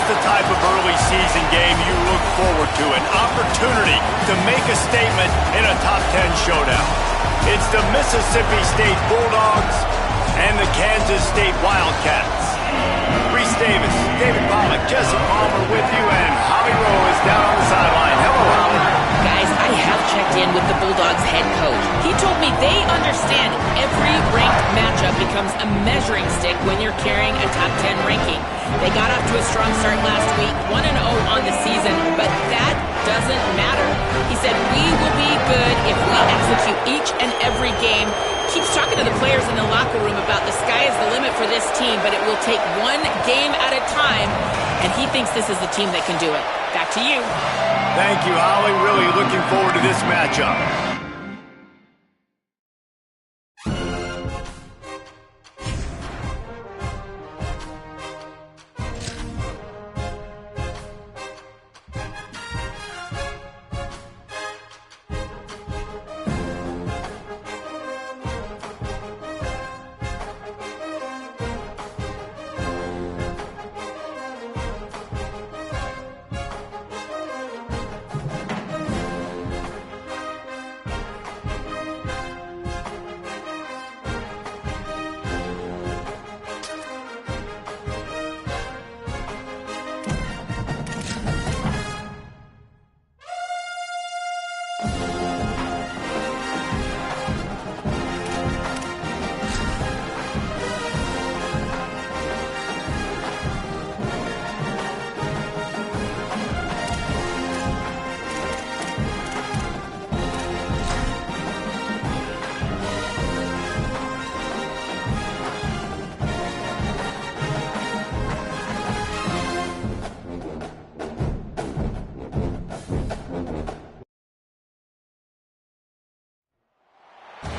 the type of early season game you look forward to, an opportunity to make a statement in a top 10 showdown. It's the Mississippi State Bulldogs and the Kansas State Wildcats. Reese Davis, David Pollack, Jesse Palmer with you, and Holly Rowe is down on the sideline. Hello, Holly. Guys, I have checked in with the Bulldogs head coach. He told me they understand every ranked matchup becomes a measuring stick when you're carrying a top 10 ranking. They got off to a strong start last week, 1-0 on the season, but that doesn't matter. He said, we will be good if we execute each and every game. Keeps talking to the players in the locker room about the sky is the limit for this team, but it will take one game at a time, and he thinks this is the team that can do it. Back to you. Thank you, Holly. Really looking forward to this matchup.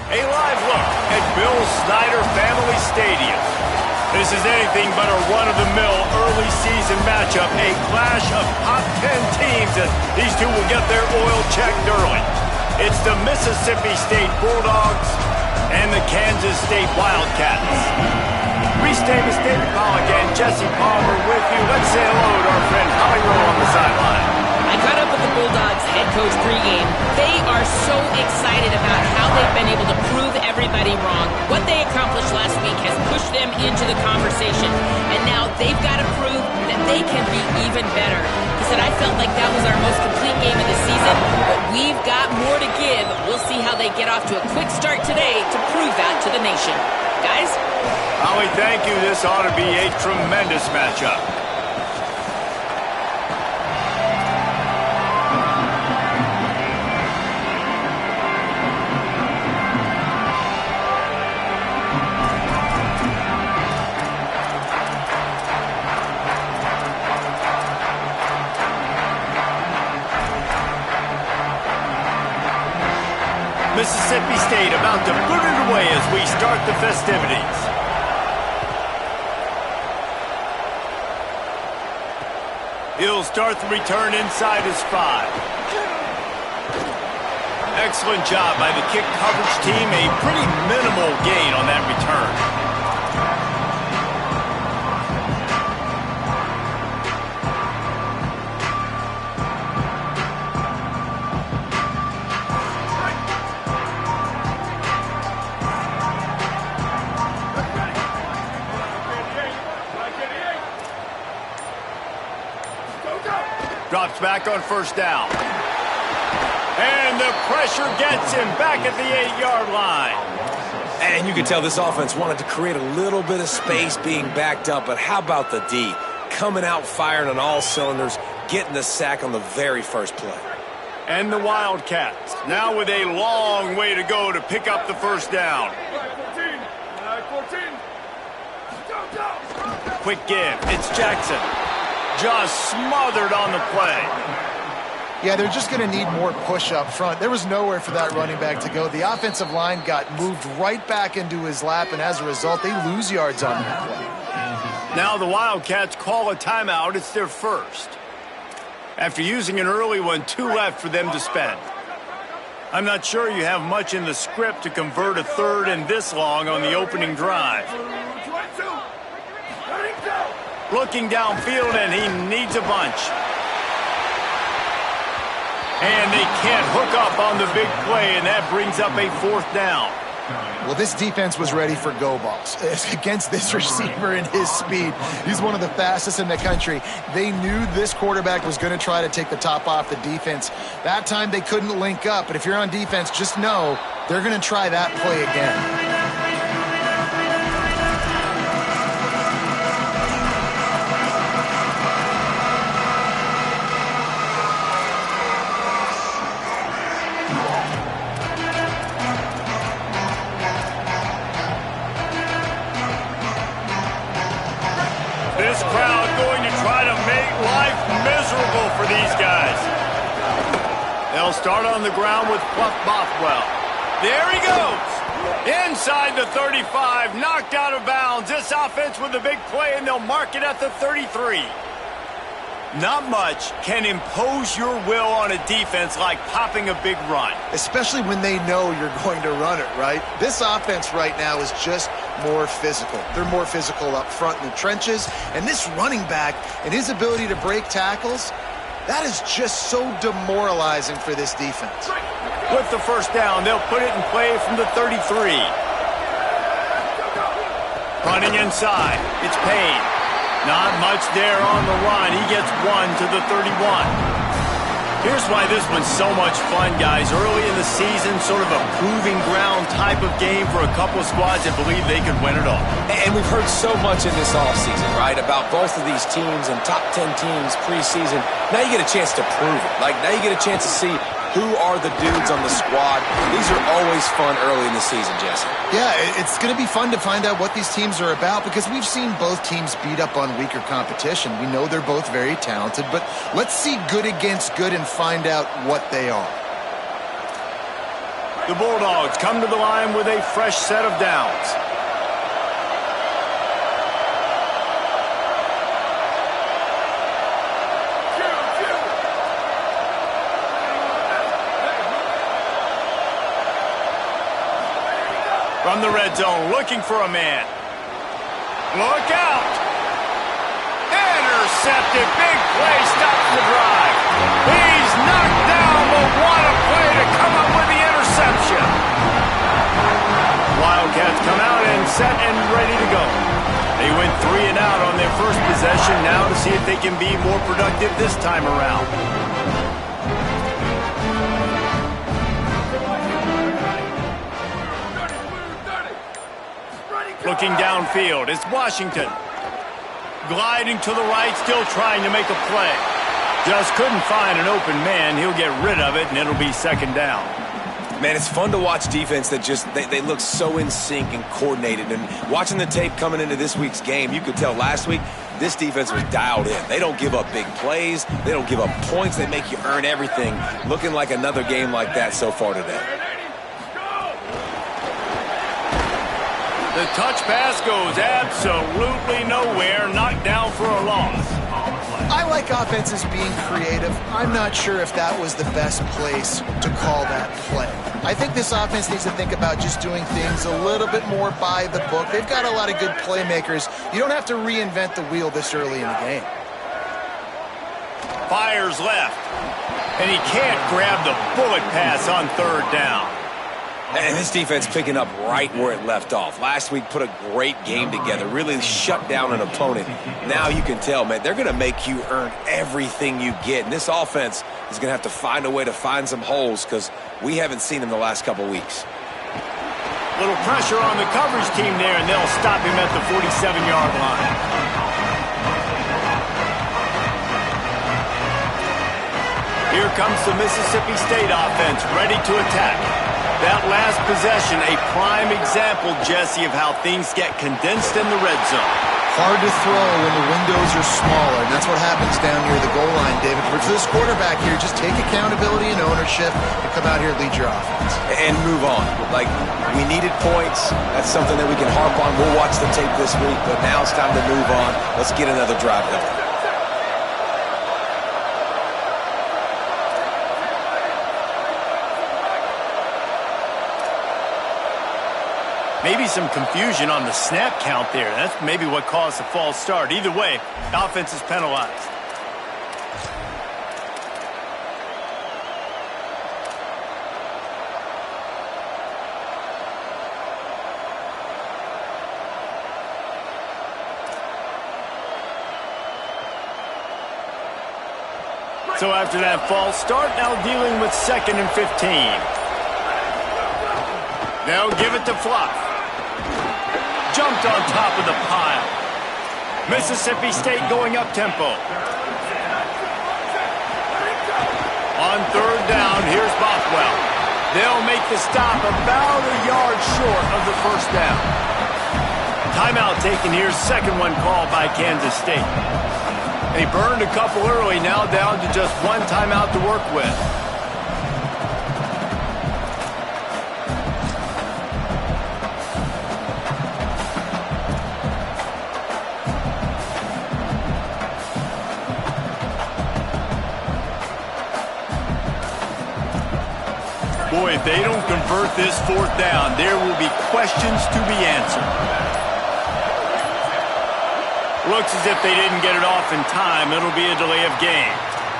A live look at Bill Snyder Family Stadium. This is anything but a run-of-the-mill early season matchup, a clash of top 10 teams, and these two will get their oil checked early. It's the Mississippi State Bulldogs and the Kansas State Wildcats. Reese Davis, David Pollack, and Jesse Palmer with you. Let's say hello to our friend Holly Rowe on the sideline. I caught up with the Bulldogs head coach pregame. They are so excited about how they've been able to prove everybody wrong. What they accomplished last week has pushed them into the conversation, and now they've got to prove that they can be even better. He said, I felt like that was our most complete game of the season, but we've got more to give. We'll see how they get off to a quick start today to prove that to the nation. Guys? Holly, thank you. This ought to be a tremendous matchup. Mississippi State about to put it away as we start the festivities. He'll start the return inside his 5. Excellent job by the kick coverage team. A pretty minimal gain on that return. Drops back on first down. And the pressure gets him back at the 8-yard line. And you can tell this offense wanted to create a little bit of space being backed up, but how about the D? Coming out firing on all cylinders, getting the sack on the very first play. And the Wildcats, now with a long way to go to pick up the first down. Quick give, it's Jackson. Just smothered on the play. Yeah, they're just going to need more push up front. There was nowhere for that running back to go. The offensive line got moved right back into his lap, and as a result, they lose yards on that play. Now the Wildcats call a timeout. It's their first. After using an early one, 2 left for them to spend. I'm not sure you have much in the script to convert a third and this long on the opening drive. Looking downfield, and he needs a bunch. And they can't hook up on the big play, and that brings up a 4th down. Well, this defense was ready for go balls against this receiver and his speed. He's one of the fastest in the country. They knew this quarterback was going to try to take the top off the defense. That time they couldn't link up, but if you're on defense, just know they're going to try that play again. This crowd going to try to make life miserable for these guys. They'll start on the ground with Pluff Bothwell. There he goes. Inside the 35, knocked out of bounds. This offense with a big play, and they'll mark it at the 33. Not much can impose your will on a defense like popping a big run. Especially when they know you're going to run it, right? This offense right now is just more physical. They're more physical up front in the trenches. And this running back and his ability to break tackles, that is just so demoralizing for this defense. With the 1st down, they'll put it in play from the 33. Running inside, it's Payne. Not much there on the run. He gets 1 to the 31. Here's why this one's so much fun, guys. Early in the season, sort of a proving ground type of game for a couple of squads that believe they could win it all. And we've heard so much in this offseason, right, about both of these teams and top 10 teams preseason. Now you get a chance to prove it. Like, now you get a chance to see who are the dudes on the squad. These are always fun early in the season, Jesse. Yeah, it's going to be fun to find out what these teams are about because we've seen both teams beat up on weaker competition. We know they're both very talented, but let's see good against good and find out what they are. The Bulldogs come to the line with a fresh set of downs. From the red zone, looking for a man. Look out! Intercepted, big play, stops the drive. He's knocked down, but what a play to come up with the interception. Wildcats come out and set and ready to go. They went 3 and out on their first possession, now to see if they can be more productive this time around. Looking downfield, it's Washington. Gliding to the right, still trying to make a play. Just couldn't find an open man. He'll get rid of it, and it'll be 2nd down. Man, it's fun to watch defense that just, they look so in sync and coordinated. And watching the tape coming into this week's game, you could tell last week, this defense was dialed in. They don't give up big plays. They don't give up points. They make you earn everything. Looking like another game like that so far today. The touch pass goes absolutely nowhere, knocked down for a loss. I like offenses being creative. I'm not sure if that was the best place to call that play. I think this offense needs to think about just doing things a little bit more by the book. They've got a lot of good playmakers. You don't have to reinvent the wheel this early in the game. Fires left, and he can't grab the bullet pass on 3rd down. And this defense picking up right where it left off. Last week put a great game together, really shut down an opponent. Now you can tell, man, they're going to make you earn everything you get. And this offense is going to have to find a way to find some holes because we haven't seen them the last couple weeks. Little pressure on the coverage team there, and they'll stop him at the 47-yard line. Here comes the Mississippi State offense, ready to attack. That last possession, a prime example, Jesse, of how things get condensed in the red zone. Hard to throw when the windows are smaller, and that's what happens down near the goal line, David. But for this quarterback here, just take accountability and ownership and come out here and lead your offense. And move on. Like, we needed points. That's something that we can harp on. We'll watch the tape this week, but now it's time to move on. Let's get another drive going. Maybe some confusion on the snap count there. That's maybe what caused the false start. Either way, offense is penalized. So after that false start, now dealing with 2nd and 15. Now give it to Fluff. Jumped on top of the pile. Mississippi State going up-tempo. On 3rd down, here's Bothwell. They'll make the stop about a yard short of the 1st down. Timeout taken here, 2nd one called by Kansas State. They burned a couple early, now down to just 1 timeout to work with. Boy, if they don't convert this 4th down, there will be questions to be answered. Looks as if they didn't get it off in time. It'll be a delay of game.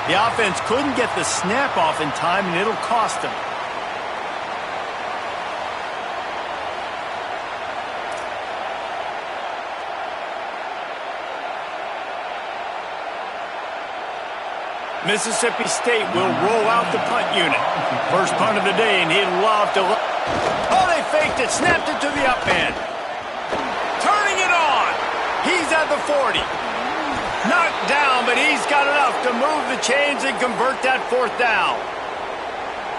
The offense couldn't get the snap off in time, and it'll cost them. Mississippi State will roll out the punt unit. First punt of the day, and he'd love to... Oh, they faked it, snapped it to the up end. Turning it on. He's at the 40. Knocked down, but he's got enough to move the chains and convert that 4th down.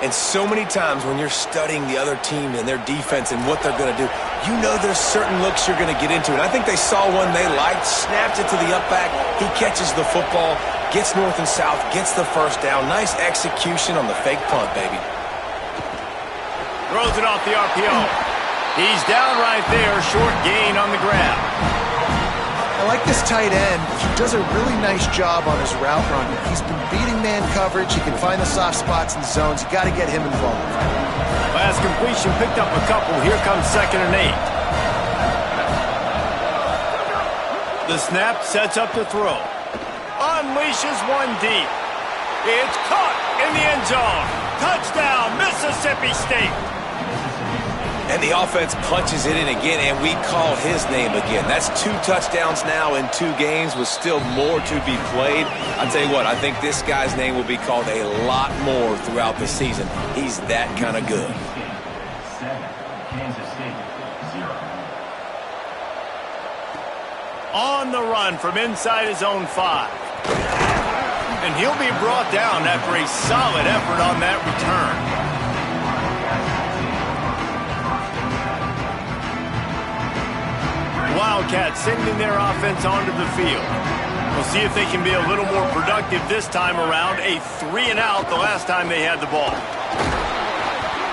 And so many times when you're studying the other team and their defense and what they're going to do, you know there's certain looks you're going to get into. And I think they saw one they liked, snapped it to the up back. He catches the football, gets north and south, gets the 1st down. Nice execution on the fake punt, baby. Throws it off the RPO. He's down right there, short gain on the ground. I like this tight end. He does a really nice job on his route running. He's been beating man coverage. He can find the soft spots in zones. You got to get him involved. Last completion picked up a couple. Here comes 2nd and 8. The snap sets up the throw. Unleashes one deep. It's caught in the end zone. Touchdown, Mississippi State. And the offense punches it in again, and we call his name again. That's 2 touchdowns now in 2 games with still more to be played. I'll tell you what, I think this guy's name will be called a lot more throughout the season. He's that kind of good. On the run from inside his own 5. And he'll be brought down after a solid effort on that return. Wildcats sending their offense onto the field. We'll see if they can be a little more productive this time around. A 3-and-out the last time they had the ball.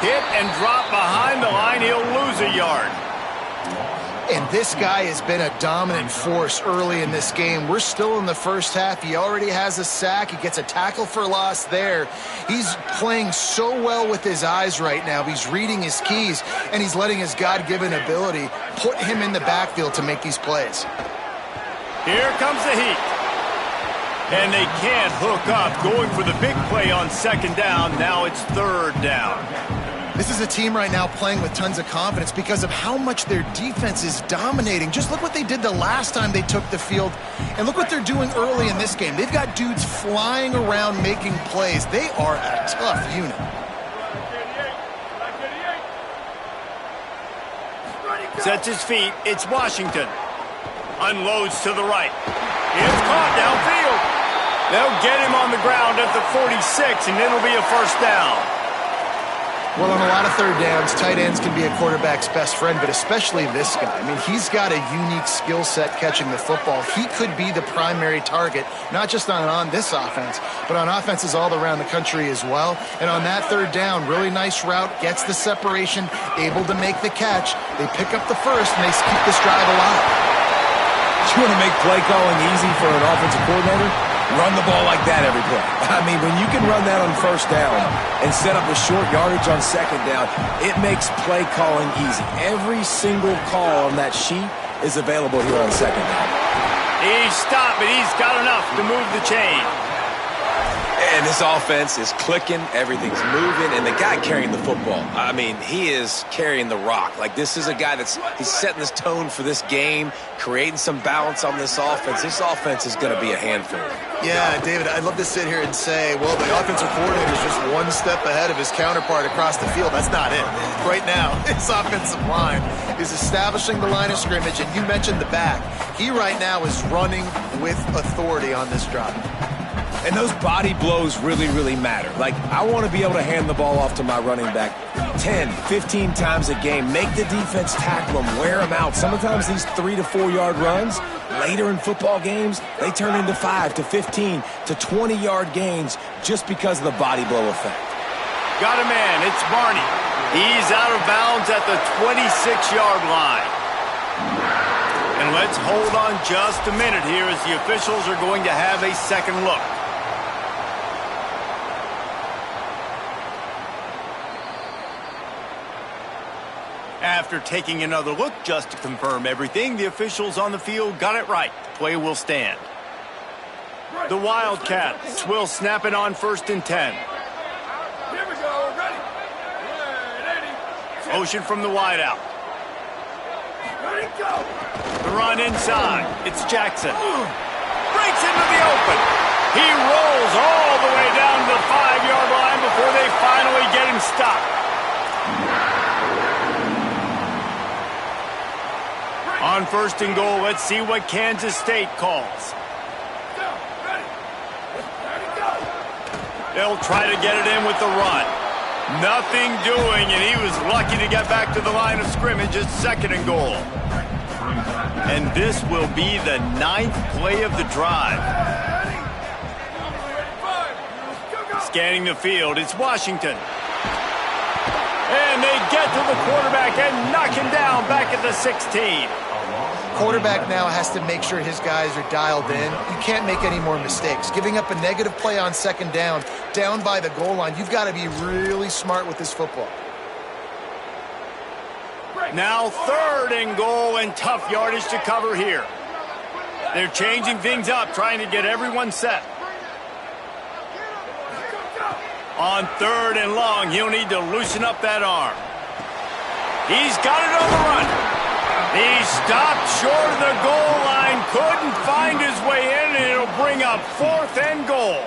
Hit and drop behind the line. He'll lose a yard. And this guy has been a dominant force early in this game. We're still in the 1st half. He already has a sack. He gets a tackle for loss there. He's playing so well with his eyes right now. He's reading his keys, and he's letting his God-given ability put him in the backfield to make these plays. Here comes the heat. And they can't hook up. Going for the big play on 2nd down. Now it's 3rd down. This is a team right now playing with tons of confidence because of how much their defense is dominating. Just look what they did the last time they took the field, and look what they're doing early in this game. They've got dudes flying around making plays. They are a tough unit. Sets his feet. It's Washington. Unloads to the right. It's caught downfield. They'll get him on the ground at the 46, and it'll be a 1st down. Well, on a lot of 3rd downs, tight ends can be a quarterback's best friend, but especially this guy. I mean, he's got a unique skill set catching the football. He could be the primary target, not just on this offense, but on offenses all around the country as well. And on that 3rd down, really nice route, gets the separation, able to make the catch. They pick up the 1st, and they keep this drive alive. You want to make play calling easy for an offensive coordinator? Run the ball like that every play. I mean, when you can run that on first down and set up a short yardage on second down, it makes play calling easy. Every single call on that sheet is available here on second down. He's stopped, but he's got enough to move the chain. And this offense is clicking, everything's moving, and the guy carrying the football, I mean, he is carrying the rock. Like, this is a guy he's setting this tone for this game, creating some balance on this offense. This offense is going to be a handful. Yeah, David, I'd love to sit here and say, well, the offensive coordinator is just one step ahead of his counterpart across the field. That's not it. Right now, his offensive line is establishing the line of scrimmage, and you mentioned the back. He right now is running with authority on this drive. And those body blows really, really matter. Like, I want to be able to hand the ball off to my running back 10, 15 times a game. Make the defense tackle them, wear them out. Sometimes these 3 to 4 yard runs, later in football games, they turn into 5 to 15 to 20 yard gains just because of the body blow effect. Got a man, it's Barney. He's out of bounds at the 26-yard line. And let's hold on just a minute here as the officials are going to have a second look. After taking another look just to confirm everything, the officials on the field got it right. Play will stand. The Wildcats will snap it on 1st and 10. Here we go, ready. Motion from the wideout. Ready, go. The run inside. It's Jackson. Breaks into the open. He rolls all the way down to the 5-yard line before they finally get him stopped. On 1st and goal, let's see what Kansas State calls. They'll try to get it in with the run. Nothing doing, and he was lucky to get back to the line of scrimmage at 2nd and goal. And this will be the 9th play of the drive. Scanning the field, it's Washington. And they get to the quarterback and knock him down back at the 16. Quarterback now has to make sure his guys are dialed in. You can't make any more mistakes. Giving up a negative play on 2nd down by the goal line, you've got to be really smart with this football. Now 3rd and goal and tough yardage to cover here. They're changing things up, trying to get everyone set. On 3rd and long, he'll need to loosen up that arm. He's got it on the run. He stopped short of the goal line, couldn't find his way in, and it'll bring up 4th and goal.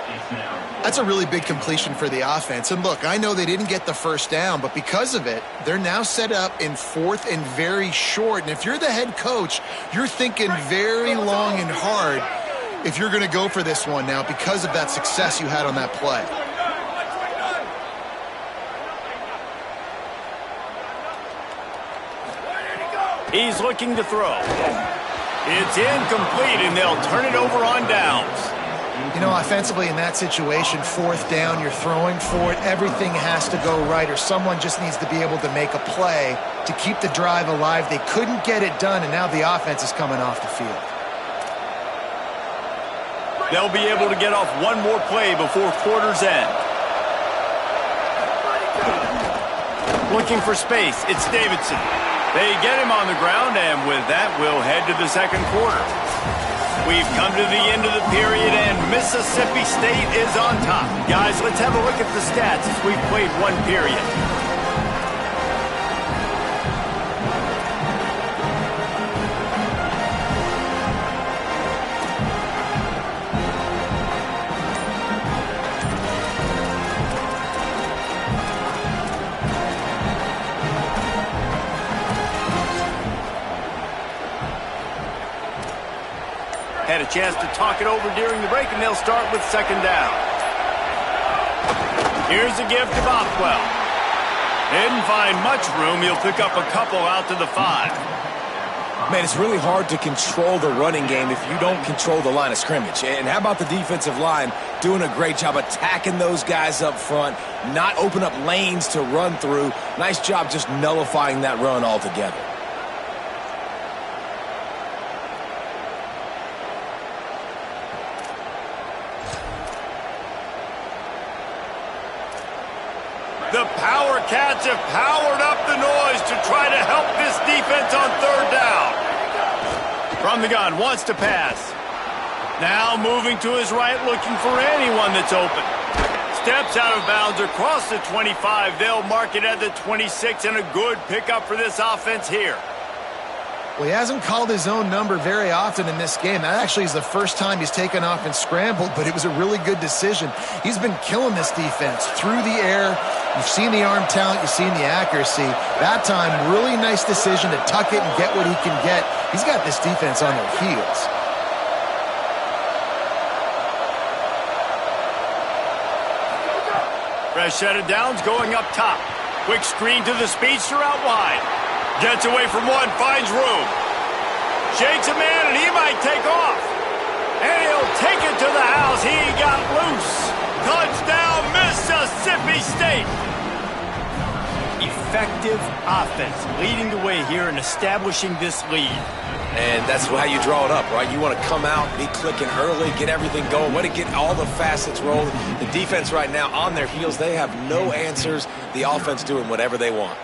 That's a really big completion for the offense. And look, I know they didn't get the 1st down, but because of it, they're now set up in 4th and very short. And if you're the head coach, you're thinking very long and hard if you're going to go for this one now because of that success you had on that play. He's looking to throw. It's incomplete, and they'll turn it over on downs. You know, offensively in that situation, 4th down, you're throwing for it. Everything has to go right, or someone just needs to be able to make a play to keep the drive alive. They couldn't get it done, and now the offense is coming off the field. They'll be able to get off one more play before quarter's end. Looking for space, it's Davidson. They get him on the ground, and with that, we'll head to the 2nd quarter. We've come to the end of the period, and Mississippi State is on top. Guys, let's have a look at the stats as we've played one period. Had a chance to talk it over during the break, and they'll start with 2nd down. Here's a give to Bothwell. Didn't find much room. He'll pick up a couple out to the 5. Man, it's really hard to control the running game if you don't control the line of scrimmage. And how about the defensive line doing a great job attacking those guys up front, not open up lanes to run through. Nice job just nullifying that run altogether. Cats have powered up the noise to try to help this defense on third down. From the gun, wants to pass. Now moving to his right, looking for anyone that's open. Steps out of bounds across the 25. They'll mark it at the 26, and a good pickup for this offense here. Well, he hasn't called his own number very often in this game. That actually is the first time he's taken off and scrambled, but it was a really good decision. He's been killing this defense through the air. You've seen the arm talent, you've seen the accuracy. That time, really nice decision to tuck it and get what he can get. He's got this defense on their heels. Fresh set of downs going up top. Quick screen to the speedster out wide. Gets away from one, finds room. Shakes a man, and he might take off. And he'll take it to the house. He got loose. Touchdown, Mississippi State. Effective offense, leading the way here and establishing this lead. And that's how you draw it up, right? You want to come out, be clicking early, get everything going, want to get all the facets rolling. The defense right now on their heels, they have no answers. The offense doing whatever they want.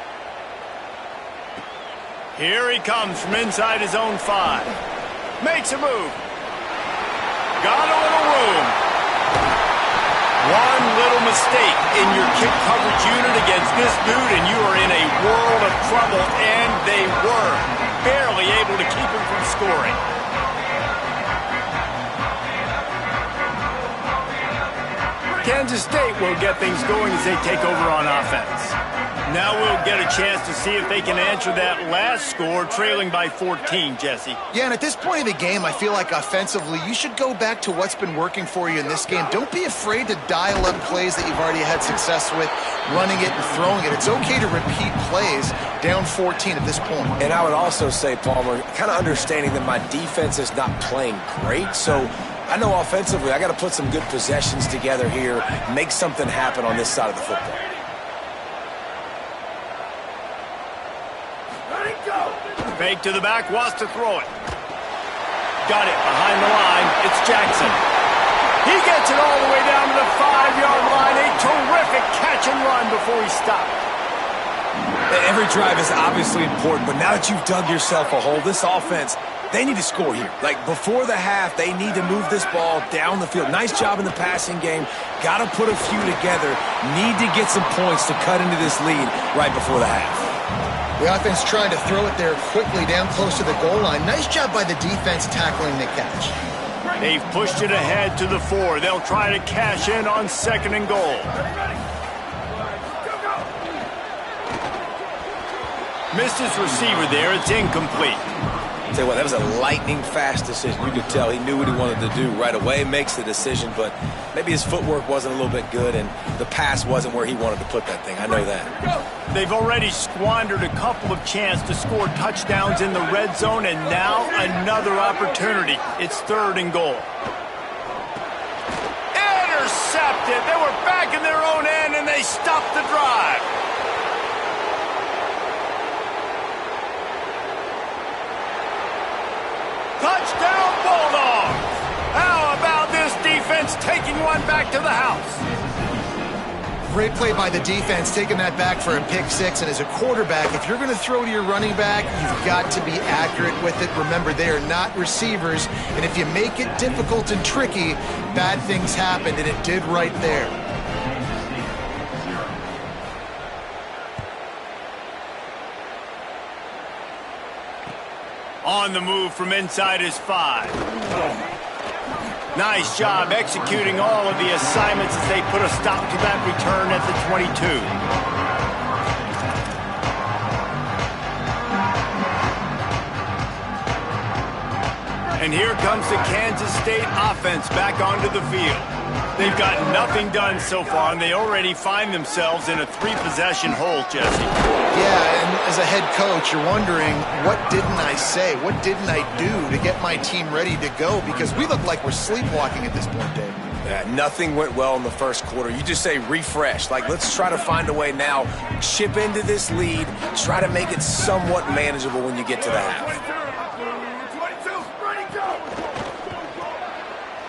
Here he comes from inside his own 5. Makes a move. Got a little room. One little mistake in your kick coverage unit against this dude, and you are in a world of trouble, and they were barely able to keep him from scoring. Kansas State will get things going as they take over on offense. Now we'll get a chance to see if they can answer that last score, trailing by 14, Jesse. Yeah, and at this point of the game, I feel like offensively, you should go back to what's been working for you in this game. Don't be afraid to dial up plays that you've already had success with, running it and throwing it. It's okay to repeat plays down 14 at this point. And I would also say, Palmer, kind of understanding that my defense is not playing great, so I know offensively I got to put some good possessions together here, make something happen on this side of the football. Fake to the back, wants to throw it. Got it behind the line. It's Jackson. He gets it all the way down to the 5-yard line. A terrific catch and run before he stopped. Every drive is obviously important, but now that you've dug yourself a hole, this offense, they need to score here. Like before the half, they need to move this ball down the field. Nice job in the passing game. Got to put a few together. Need to get some points to cut into this lead right before the half. The offense trying to throw it there quickly down close to the goal line. Nice job by the defense tackling the catch. They've pushed it ahead to the 4. They'll try to cash in on 2nd and goal. Missed his receiver there. It's incomplete. Tell you what, that was a lightning-fast decision. You could tell he knew what he wanted to do right away, makes the decision, but maybe his footwork wasn't a little bit good, and the pass wasn't where he wanted to put that thing. I know that. They've already squandered a couple of chances to score touchdowns in the red zone, and now another opportunity. It's 3rd and goal. Intercepted. They were back in their own end, and they stopped the drive. Touchdown, Bulldogs! How about this defense taking one back to the house? Great play by the defense, taking that back for a pick 6. And as a quarterback, if you're going to throw to your running back, you've got to be accurate with it. Remember, they are not receivers. And if you make it difficult and tricky, bad things happen, and it did right there. On the move from inside his 5. Nice job executing all of the assignments as they put a stop to that return at the 22. And here comes the Kansas State offense back onto the field. They've got nothing done so far, and they already find themselves in a 3-possession hole, Jesse. Yeah, and as a head coach, you're wondering, what didn't I say? What didn't I do to get my team ready to go? Because we look like we're sleepwalking at this point, Dave. Yeah, nothing went well in the first quarter. You just say refresh. Like, let's try to find a way now, chip into this lead, try to make it somewhat manageable when you get to the half.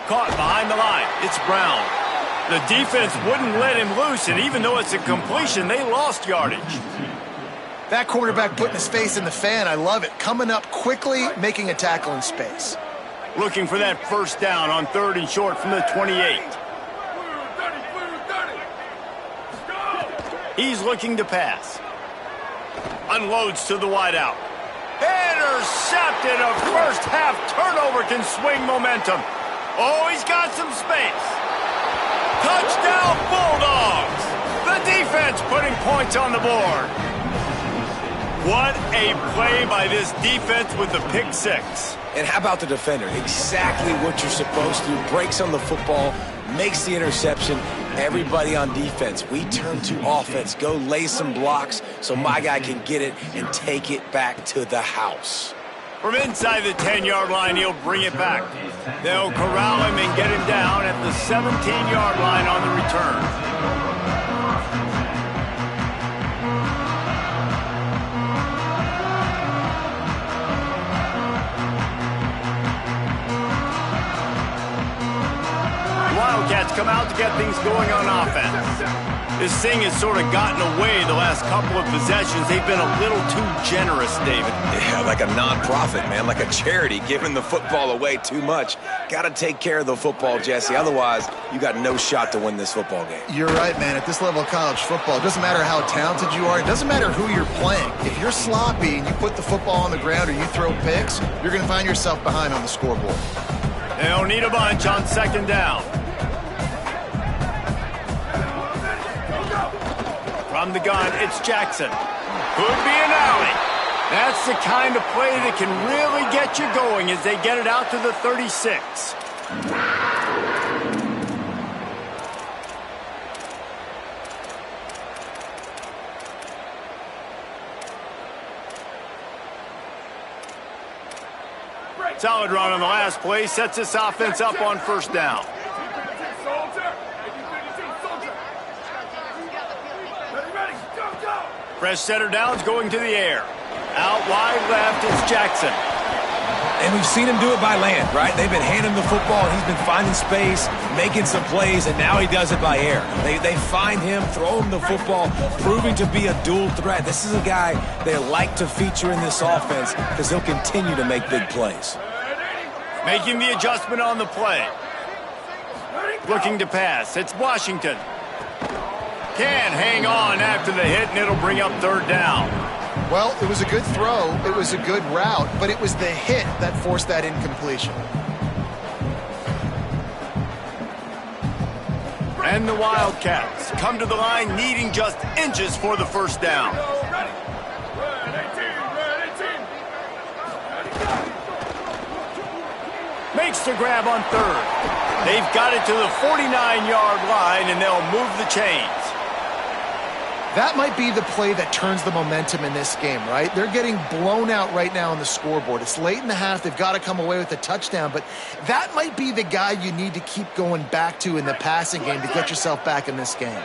Caught behind the line. It's Brown. The defense wouldn't let him loose, and even though it's a completion, they lost yardage. That quarterback putting his face in the fan, I love it. Coming up quickly, making a tackle in space. Looking for that first down on 3rd and short from the 28. He's looking to pass. Unloads to the wideout. Intercepted. A first half turnover can swing momentum. Oh, he's got some space. Touchdown, Bulldogs. The defense putting points on the board. What a play by this defense with the pick six. And how about the defender? Exactly what you're supposed to do. Breaks on the football, makes the interception. Everybody on defense, we turn to offense. Go lay some blocks so my guy can get it and take it back to the house. From inside the 10-yard line, he'll bring it back. They'll corral him and get him down at the 17-yard line on the return. Wildcats come out to get things going on offense. This thing has sort of gotten away the last couple of possessions. They've been a little too generous, David. Yeah, like a non-profit, man, like a charity, giving the football away too much. Got to take care of the football, Jesse. Otherwise, you got no shot to win this football game. You're right, man. At this level of college football, it doesn't matter how talented you are. It doesn't matter who you're playing. If you're sloppy and you put the football on the ground or you throw picks, you're going to find yourself behind on the scoreboard. They'll need a bunch on 2nd down. From the gun, it's Jackson. Could be an alley. That's the kind of play that can really get you going as they get it out to the 36. Solid run on the last play. Sets this offense up on 1st down. Fresh setter downs going to the air. Out wide left, it's Jackson. And we've seen him do it by land, right? They've been handing him the football. He's been finding space, making some plays, and now he does it by air. They find him, throw him the football, proving to be a dual threat. This is a guy they like to feature in this offense because he'll continue to make big plays. Making the adjustment on the play. Looking to pass. It's Washington. Can hang on after the hit, and it'll bring up 3rd down. Well, it was a good throw. It was a good route, but it was the hit that forced that incompletion. And the Wildcats come to the line needing just inches for the 1st down. Makes the grab on 3rd. They've got it to the 49-yard line, and they'll move the chains. That might be the play that turns the momentum in this game, right? They're getting blown out right now on the scoreboard. It's late in the half. They've got to come away with a touchdown, but that might be the guy you need to keep going back to in the passing game to get yourself back in this game.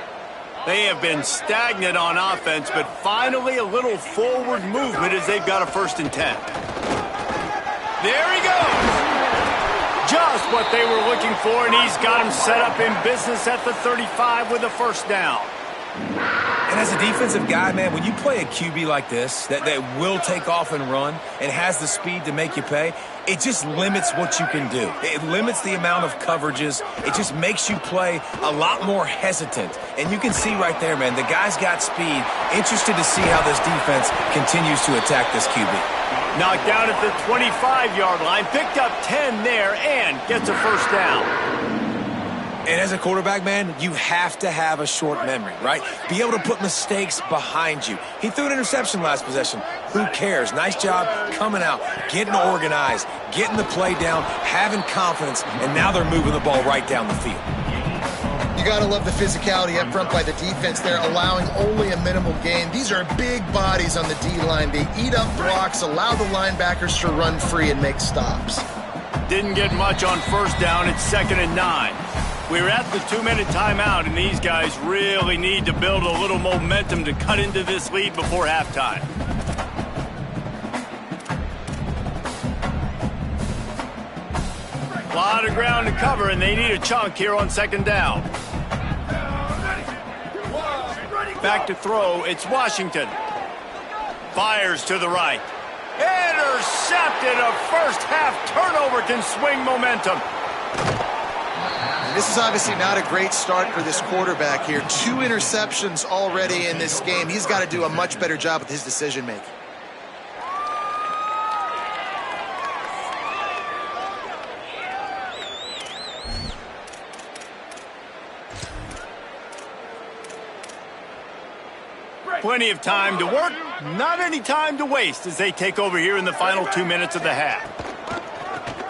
They have been stagnant on offense, but finally a little forward movement as they've got a 1st and 10. There he goes. Just what they were looking for, and he's got him set up in business at the 35 with a 1st down. And as a defensive guy, man, when you play a QB like this that will take off and run and has the speed to make you pay, it just limits what you can do. It limits the amount of coverages. It just makes you play a lot more hesitant. And you can see right there, man, the guy's got speed. Interested to see how this defense continues to attack this QB. Knocked down at the 25-yard line, picked up 10 there, and gets a 1st down. And as a quarterback, man, you have to have a short memory, right? Be able to put mistakes behind you. He threw an interception last possession. Who cares? Nice job coming out, getting organized, getting the play down, having confidence, and now they're moving the ball right down the field. You got to love the physicality up front by the defense there, allowing only a minimal gain. These are big bodies on the D-line. They eat up blocks, allow the linebackers to run free and make stops. Didn't get much on 1st down. It's 2nd and 9. We're at the 2-minute timeout, and these guys really need to build a little momentum to cut into this lead before halftime. A lot of ground to cover, and they need a chunk here on 2nd down. Back to throw, it's Washington. Fires to the right. Intercepted. A first-half turnover can swing momentum. This is obviously not a great start for this quarterback here. 2 interceptions already in this game. He's got to do a much better job with his decision-making. Plenty of time to work, not any time to waste as they take over here in the final 2 minutes of the half.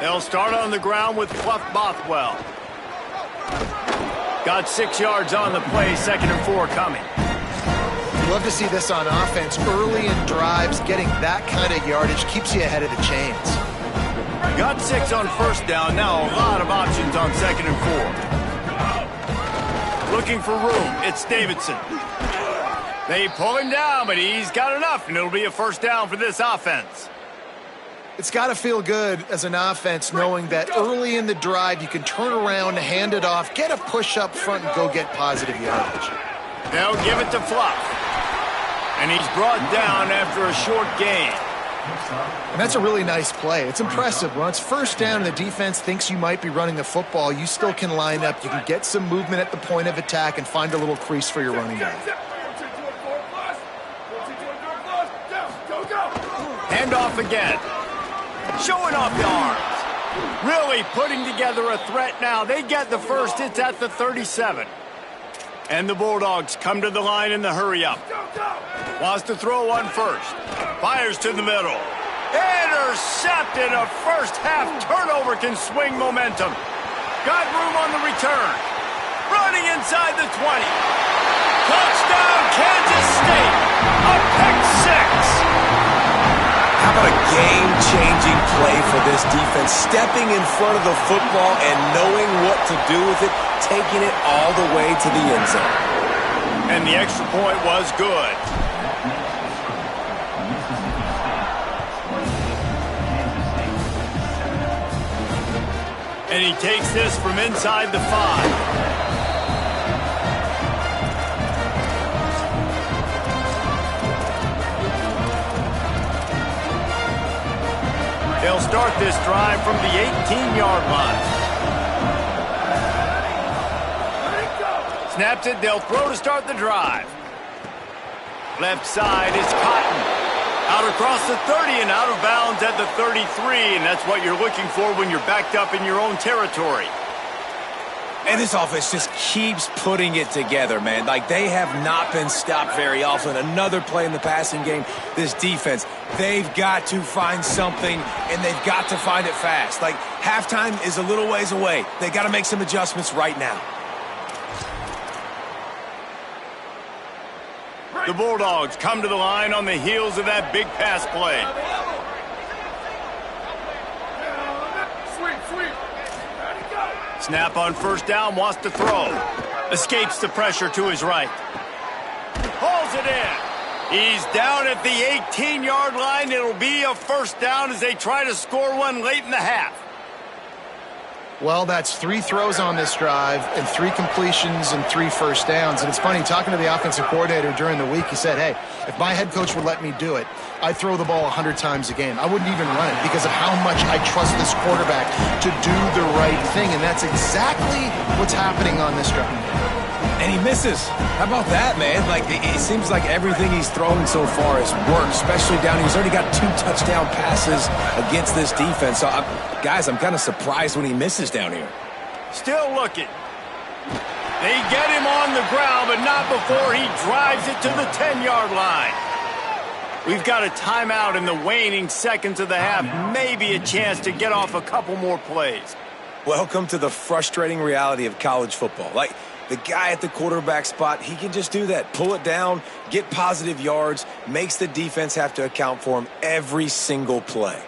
They'll start on the ground with Fluff Bothwell. Got 6 yards on the play, 2nd and 4 coming. Love to see this on offense. Early in drives, getting that kind of yardage keeps you ahead of the chains. Got 6 on first down, now a lot of options on 2nd and 4. Looking for room, it's Davidson. They pull him down, but he's got enough, and it'll be a first down for this offense. It's got to feel good as an offense knowing that early in the drive you can turn around, hand it off, get a push up front, and go get positive yardage. They'll give it to Fluff. And he's brought down after a short gain. And that's a really nice play. It's impressive. When it's first down and the defense thinks you might be running the football, you still can line up. You can get some movement at the point of attack and find a little crease for your running back. Hand off again. Showing off the arms. Really putting together a threat now. They get the first. It's at the 37. And the Bulldogs come to the line in the hurry-up. Wants to throw one first. Fires to the middle. Intercepted. A first-half turnover can swing momentum. Got room on the return. Running inside the 20. Touchdown, Kansas State. A pick 6. How about a game-changing play for this defense? Stepping in front of the football and knowing what to do with it, taking it all the way to the end zone. And the extra point was good. And he takes this from inside the 5. They'll start this drive from the 18-yard line. Snaps it, they'll throw to start the drive. Left side is Cotton. Out across the 30 and out of bounds at the 33, and that's what you're looking for when you're backed up in your own territory. And this offense just keeps putting it together, man. Like, they have not been stopped very often. Another play in the passing game. This defense, they've got to find something, and they've got to find it fast. Like, halftime is a little ways away. They got to make some adjustments right now. The Bulldogs come to the line on the heels of that big pass play. Snap on first down, wants to throw. Escapes the pressure to his right. Pulls it in. He's down at the 18-yard line. It'll be a first down as they try to score one late in the half. Well, that's 3 throws on this drive and 3 completions and 3 first downs. And it's funny, talking to the offensive coordinator during the week, he said, hey, if my head coach would let me do it, I'd throw the ball 100 times a game. I wouldn't even run it because of how much I trust this quarterback to do the right thing. And that's exactly what's happening on this drive. And he misses. How about that, man? Like, it seems like everything he's thrown so far has worked, especially down here. He's already got 2 touchdown passes against this defense. So, guys, I'm kind of surprised when he misses down here. Still looking. They get him on the ground, but not before he drives it to the 10-yard line. We've got a timeout in the waning seconds of the half. Maybe a chance to get off a couple more plays. Welcome to the frustrating reality of college football. Like, the guy at the quarterback spot, he can just do that. Pull it down, get positive yards, makes the defense have to account for him every single play.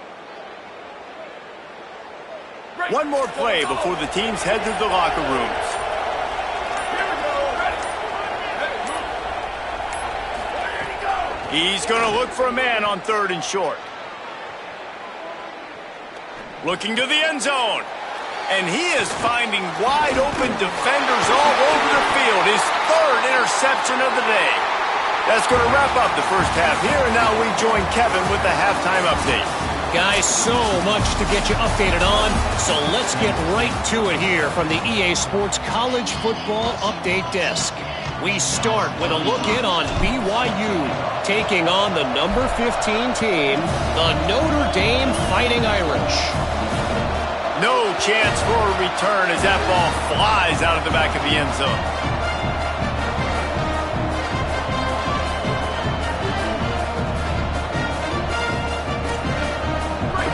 One more play before the teams head to the locker rooms. He's going to look for a man on 3rd and short. Looking to the end zone. And he is finding wide open defenders all over the field. His 3rd interception of the day. That's going to wrap up the first half here, and now we join Kevin with the halftime update. Guys, so much to get you updated on, so let's get right to it here from the EA Sports College Football Update Desk. We start with a look in on BYU, taking on the number 15 team, the Notre Dame Fighting Irish. No chance for a return as that ball flies out of the back of the end zone.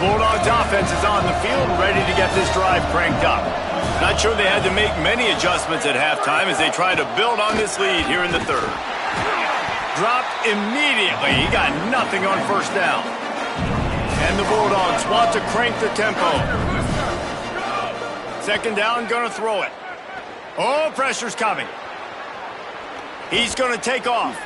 Bulldogs offense is on the field, ready to get this drive cranked up. Not sure they had to make many adjustments at halftime as they try to build on this lead here in the third. Dropped immediately. He got nothing on first down. And the Bulldogs want to crank the tempo. Second down, going to throw it. Oh, pressure's coming. He's going to take off.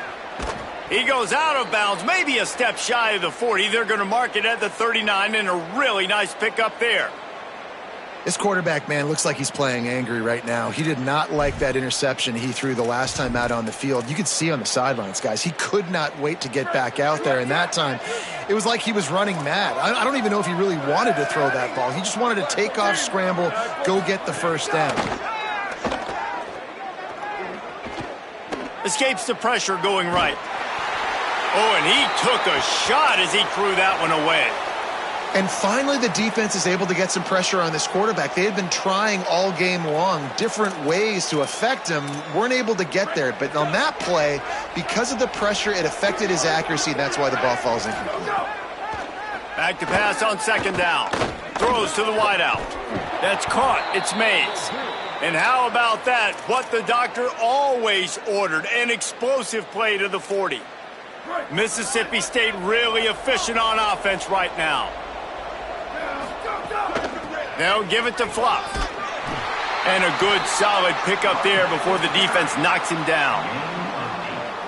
He goes out of bounds, maybe a step shy of the 40. They're going to mark it at the 39, and a really nice pickup there. This quarterback, man, looks like he's playing angry right now. He did not like that interception he threw the last time out on the field. You could see on the sidelines, guys, he could not wait to get back out there. And that time, it was like he was running mad. I don't even know if he really wanted to throw that ball. He just wanted to take off, scramble, go get the first down. Escapes the pressure going right. Oh, and he took a shot as he threw that one away. And finally, the defense is able to get some pressure on this quarterback. They had been trying all game long, different ways to affect him, weren't able to get there. But on that play, because of the pressure, it affected his accuracy, and that's why the ball falls incomplete. Back to pass on second down. Throws to the wideout. That's caught. It's Mays. And how about that? What the doctor always ordered, an explosive play to the 40. Mississippi State really efficient on offense right now. They'll give it to Fluff. And a good solid pickup there before the defense knocks him down.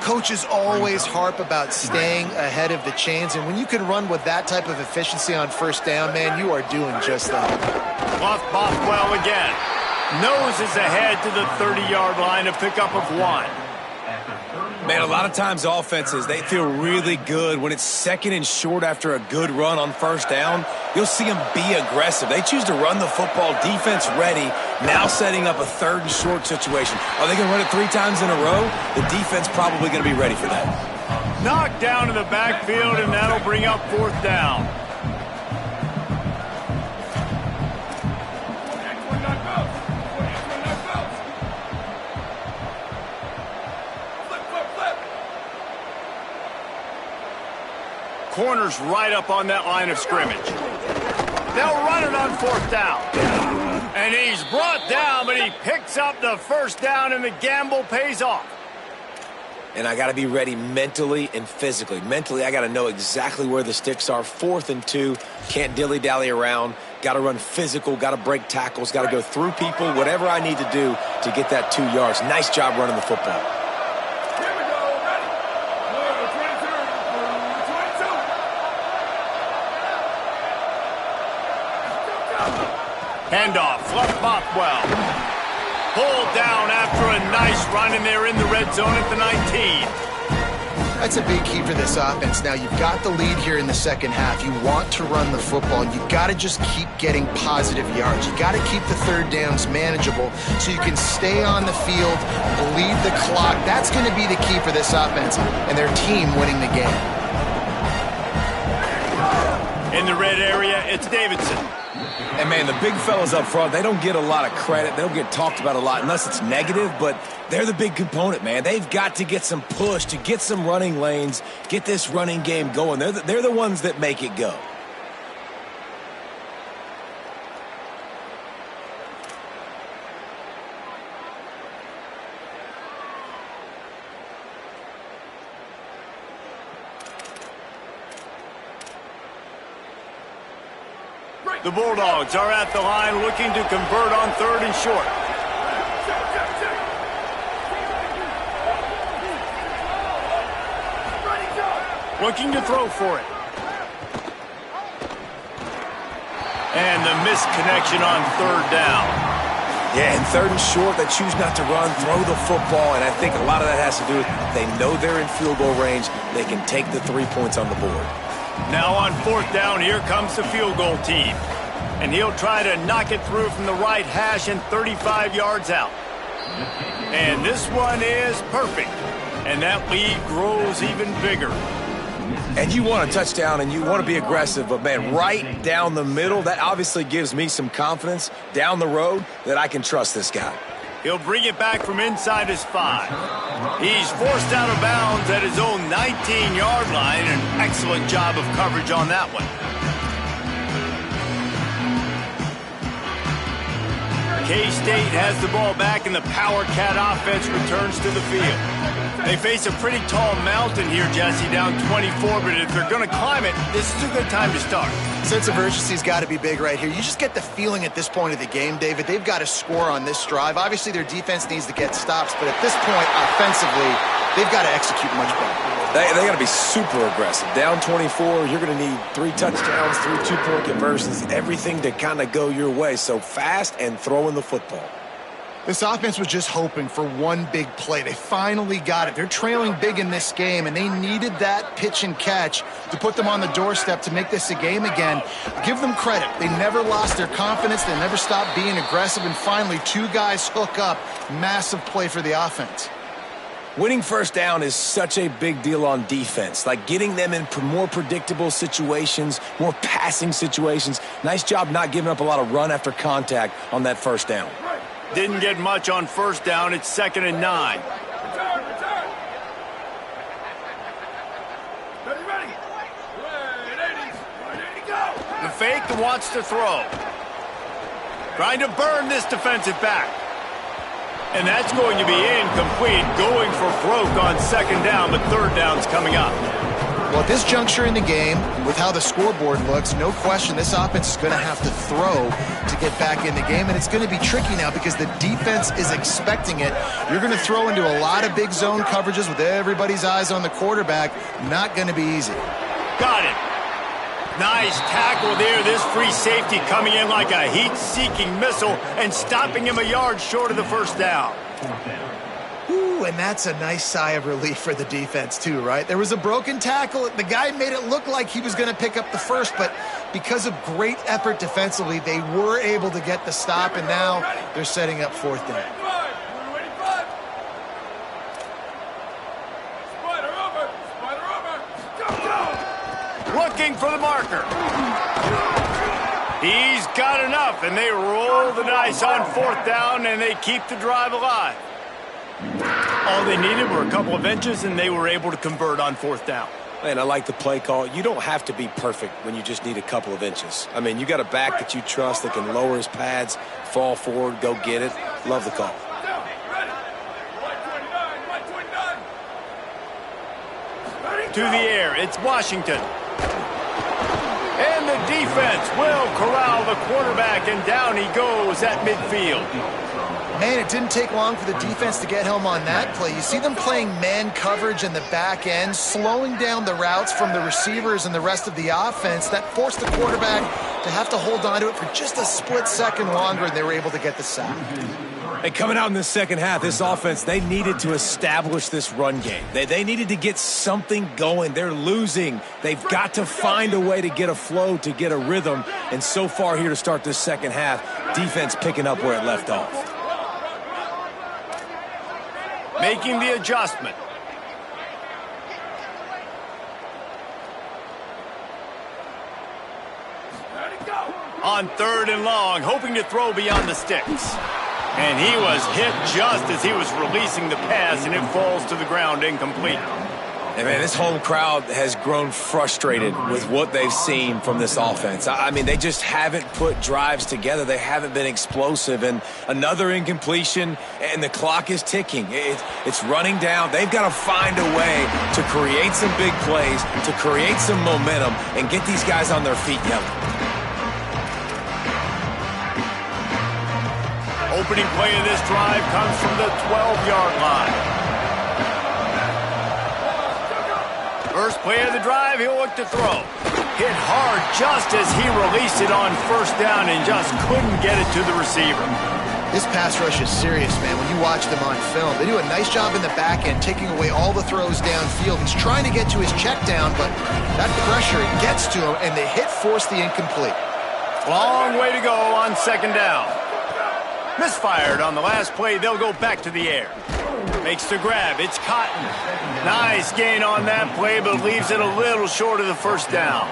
Coaches always harp about staying ahead of the chains, and when you can run with that type of efficiency on first down, man, you are doing just that. Fluff Bothwell again. Noses ahead to the 30-yard line, a pickup of 1. Man, a lot of times offenses, they feel really good when it's second and short after a good run on first down. You'll see them be aggressive. They choose to run the football, defense ready, now setting up a third and short situation. Are they going to run it 3 times in a row? The defense probably going to be ready for that. Knocked down in the backfield, and that'll bring up fourth down. Corner's right up on that line of scrimmage. They'll run it on fourth down. And he's brought down, but he picks up the first down, and the gamble pays off. And I got to be ready mentally and physically. Mentally, I got to know exactly where the sticks are. 4th and 2, can't dilly-dally around. Got to run physical, got to break tackles, got to go through people, whatever I need to do to get that 2 yards. Nice job running the football. Handoff, Fluff Bothwell. Pulled down after a nice run, and they're in the red zone at the 19. That's a big key for this offense. Now, you've got the lead here in the second half. You want to run the football. You got to just keep getting positive yards. You got to keep the third downs manageable so you can stay on the field, bleed the clock. That's going to be the key for this offense and their team winning the game. In the red area, it's Davidson. And, man, the big fellas up front, they don't get a lot of credit. They don't get talked about a lot unless it's negative, but they're the big component, man. They've got to get some push, to get some running lanes, get this running game going. They're the ones that make it go. The Bulldogs are at the line looking to convert on 3rd and short. Looking to throw for it. And the missed connection on 3rd down. Yeah, and 3rd and short, they choose not to run, throw the football, and I think a lot of that has to do with they know they're in field goal range. They can take the 3 points on the board. Now on 4th down, here comes the field goal team. And he'll try to knock it through from the right hash and 35 yards out. And this one is perfect. And that lead grows even bigger. And you want a touchdown and you want to be aggressive, but, man, right down the middle, that obviously gives me some confidence down the road that I can trust this guy. He'll bring it back from inside his 5. He's forced out of bounds at his own 19-yard line. An excellent job of coverage on that one. K-State has the ball back, and the Power Cat offense returns to the field. They face a pretty tall mountain here, Jesse, down 24, but if they're going to climb it, this is a good time to start. Sense of urgency's got to be big right here. You just get the feeling at this point of the game, David, they've got to score on this drive. Obviously, their defense needs to get stops, but at this point, offensively, they've got to execute much better. They got to be super aggressive. Down 24, you're going to need 3 touchdowns, 3 two-point conversions, everything to kind of go your way. So fast and throwing the football. This offense was just hoping for one big play. They finally got it. They're trailing big in this game, and they needed that pitch and catch to put them on the doorstep to make this a game again. Give them credit. They never lost their confidence. They never stopped being aggressive, and finally 2 guys hook up. Massive play for the offense. Winning 1st down is such a big deal on defense, like getting them in more predictable situations, more passing situations. Nice job not giving up a lot of run after contact on that 1st down. Didn't get much on 1st down. It's 2nd and 9. Return. Ready. Ready to go. The fake wants to throw. Trying to burn this defensive back. And that's going to be incomplete, going for broke on 2nd down, but 3rd down's coming up. Well, at this juncture in the game, with how the scoreboard looks, no question this offense is going to have to throw to get back in the game, and it's going to be tricky now because the defense is expecting it. You're going to throw into a lot of big zone coverages with everybody's eyes on the quarterback. Not going to be easy. Got it. Nice tackle there. This free safety coming in like a heat-seeking missile and stopping him a yard short of the 1st down. Ooh, and that's a nice sigh of relief for the defense too, right? There was a broken tackle. The guy made it look like he was going to pick up the 1st, but because of great effort defensively, they were able to get the stop, and now they're setting up 4th down. Looking for the marker. He's got enough, and they roll the dice on 4th down, and they keep the drive alive. All they needed were a couple of inches, and they were able to convert on 4th down. Man, I like the play call. You don't have to be perfect when you just need a couple of inches. I mean, you got a back that you trust that can lower his pads, fall forward, go get it. Love the call. To the air, it's Washington. And the defense will corral the quarterback, and down he goes at midfield. Man, it didn't take long for the defense to get home on that play. You see them playing man coverage in the back end, slowing down the routes from the receivers and the rest of the offense. That forced the quarterback to have to hold on to it for just a split second longer, and they were able to get the sack. Hey, coming out in the 2nd half, this offense, they needed to establish this run game. They needed to get something going. They're losing. They've got to find a way to get a flow, to get a rhythm. And so far here to start this 2nd half, defense picking up where it left off. Making the adjustment. On 3rd and long, hoping to throw beyond the sticks. And he was hit just as he was releasing the pass, and it falls to the ground incomplete. And, man, this home crowd has grown frustrated with what they've seen from this offense. I mean, they just haven't put drives together. They haven't been explosive. And another incompletion, and the clock is ticking. It's running down. They've got to find a way to create some big plays, to create some momentum, and get these guys on their feet yelling. Opening play of this drive comes from the 12-yard line. First play of the drive, he'll look to throw. Hit hard just as he released it on 1st down and just couldn't get it to the receiver. This pass rush is serious, man. When you watch them on film, they do a nice job in the back end, taking away all the throws downfield. He's trying to get to his check down, but that pressure gets to him, and the hit forced the incomplete. Long way to go on second down. Misfired on the last play. They'll go back to the air. Makes the grab. It's Cotton. Nice gain on that play, but leaves it a little short of the first down.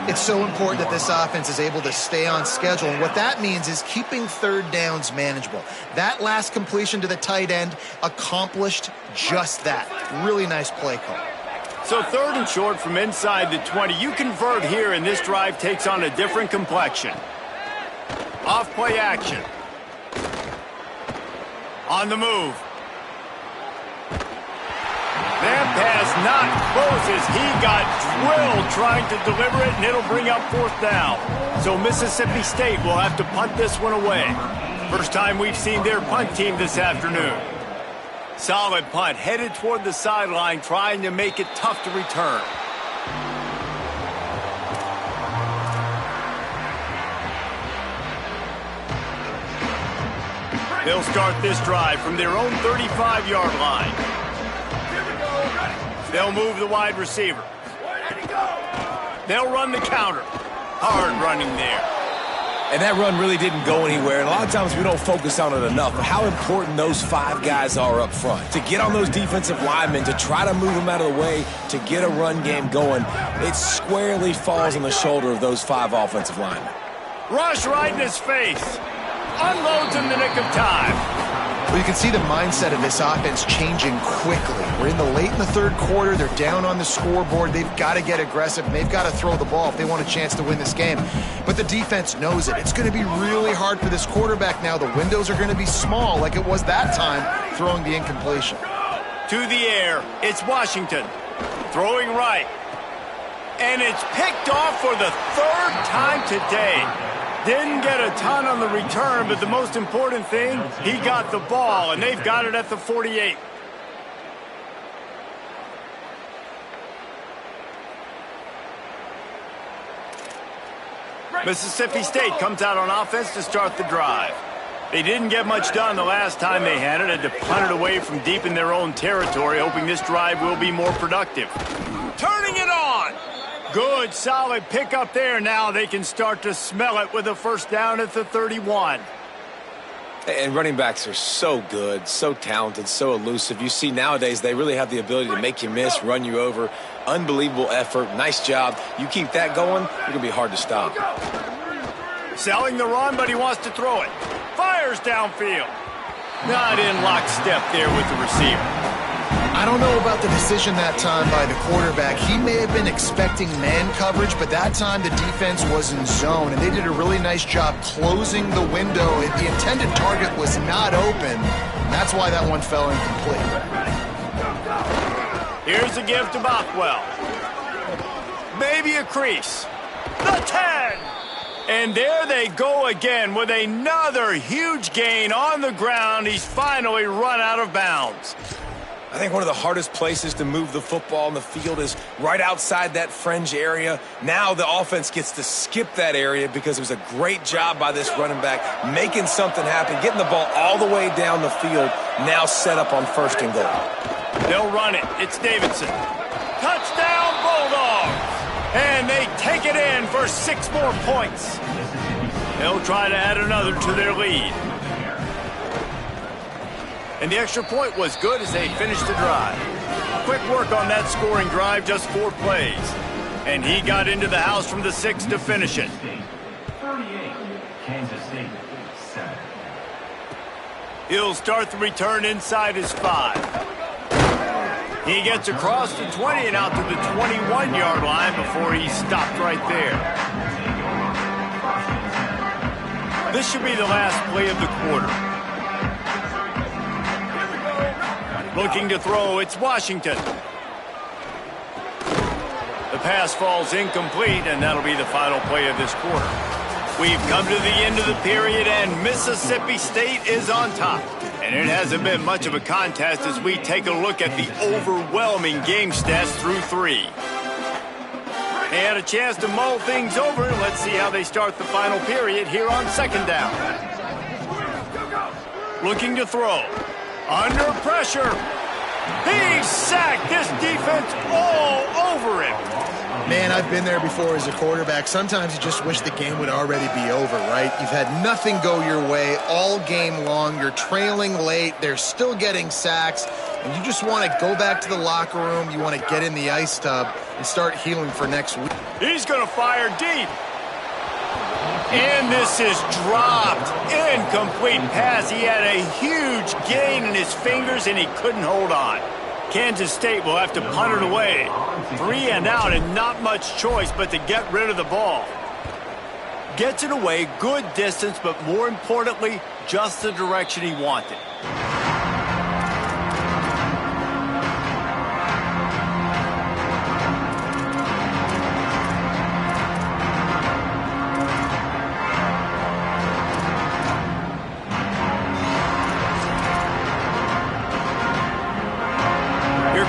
It's so important that this offense is able to stay on schedule, and what that means is keeping third downs manageable. That last completion to the tight end accomplished just that. Really nice play call. So third and short from inside the 20. You convert here, and this drive takes on a different complexion. Off play action. On the move. That pass not close as he got drilled trying to deliver it, and it'll bring up fourth down. So Mississippi State will have to punt this one away. First time we've seen their punt team this afternoon. Solid punt, headed toward the sideline, trying to make it tough to return. They'll start this drive from their own 35-yard line. They'll move the wide receiver. They'll run the counter. Hard running there. And that run really didn't go anywhere. And a lot of times we don't focus on it enough. But how important those 5 guys are up front. To get on those defensive linemen, to try to move them out of the way, to get a run game going, it squarely falls on the shoulder of those 5 offensive linemen. Rush right in his face. Unloads in the nick of time. Well, you can see the mindset of this offense changing quickly. We're late in the third quarter. They're down on the scoreboard. They've got to get aggressive, and they've got to throw the ball if they want a chance to win this game. But the defense knows it. It's going to be really hard for this quarterback now. The windows are going to be small like it was that time throwing the incompletion. To the air, it's Washington. Throwing right. And it's picked off for the third time today. Didn't get a ton on the return, but the most important thing, he got the ball, and they've got it at the 48. Mississippi State comes out on offense to start the drive. They didn't get much done the last time they had it. Had to punt it away from deep in their own territory, hoping this drive will be more productive. Turning it on. Good, solid pickup there. Now they can start to smell it with a first down at the 31. And running backs are so good, so talented, so elusive. You see nowadays they really have the ability to make you miss, run you over. Unbelievable effort. Nice job. You keep that going, it's going to be hard to stop. Selling the run, but he wants to throw it. Fires downfield. Not in lockstep there with the receiver. I don't know about the decision that time by the quarterback. He may have been expecting man coverage, but that time the defense was in zone, and they did a really nice job closing the window. The intended target was not open. That's why that one fell incomplete. Here's a give to Bothwell. Maybe a crease. The 10. And there they go again with another huge gain on the ground. He's finally run out of bounds. I think one of the hardest places to move the football on the field is right outside that fringe area. Now the offense gets to skip that area because it was a great job by this running back making something happen, getting the ball all the way down the field, now set up on first and goal. They'll run it. It's Davidson. Touchdown, Bulldogs! And they take it in for 6 more points. They'll try to add another to their lead. And the extra point was good as they finished the drive. Quick work on that scoring drive, just 4 plays. And he got into the house from the 6 to finish it. 38, Kansas State, 7. He'll start the return inside his 5. He gets across the 20 and out to the 21-yard line before he stopped right there. This should be the last play of the quarter. Looking to throw, it's Washington. The pass falls incomplete, and that'll be the final play of this quarter. We've come to the end of the period, and Mississippi State is on top. And it hasn't been much of a contest as we take a look at the overwhelming game stats through 3. They had a chance to mull things over. Let's see how they start the final period here on second down. Looking to throw. Under pressure. He's sacked. This defense all over him. Man, I've been there before as a quarterback. Sometimes you just wish the game would already be over, right? You've had nothing go your way all game long. You're trailing late. They're still getting sacks. And you just want to go back to the locker room. You want to get in the ice tub and start healing for next week. He's going to fire deep. And this is dropped. Incomplete pass. He had a huge gain in his fingers, and he couldn't hold on. Kansas State will have to punt it away. 3 and out, and not much choice but to get rid of the ball. Gets it away, good distance, but more importantly, just the direction he wanted.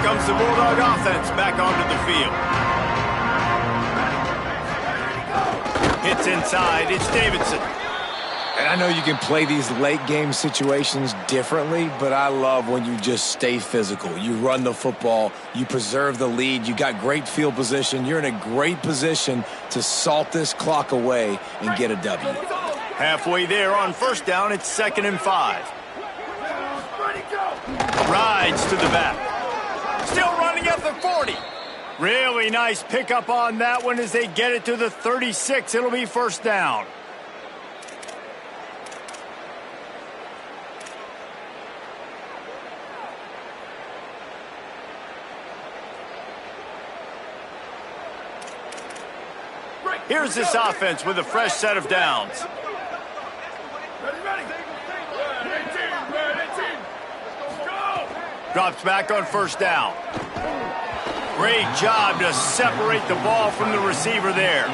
Comes the Bulldog offense back onto the field. Hits inside. It's Davidson. And I know you can play these late game situations differently, but I love when you just stay physical. You run the football. You preserve the lead. You got great field position. You're in a great position to salt this clock away and get a W. Halfway there on first down. It's 2nd and 5. Rides to the back. Still running at the 40. Really nice pickup on that one as they get it to the 36. It'll be first down. Here's this offense with a fresh set of downs. Drops back on first down. Great job to separate the ball from the receiver there.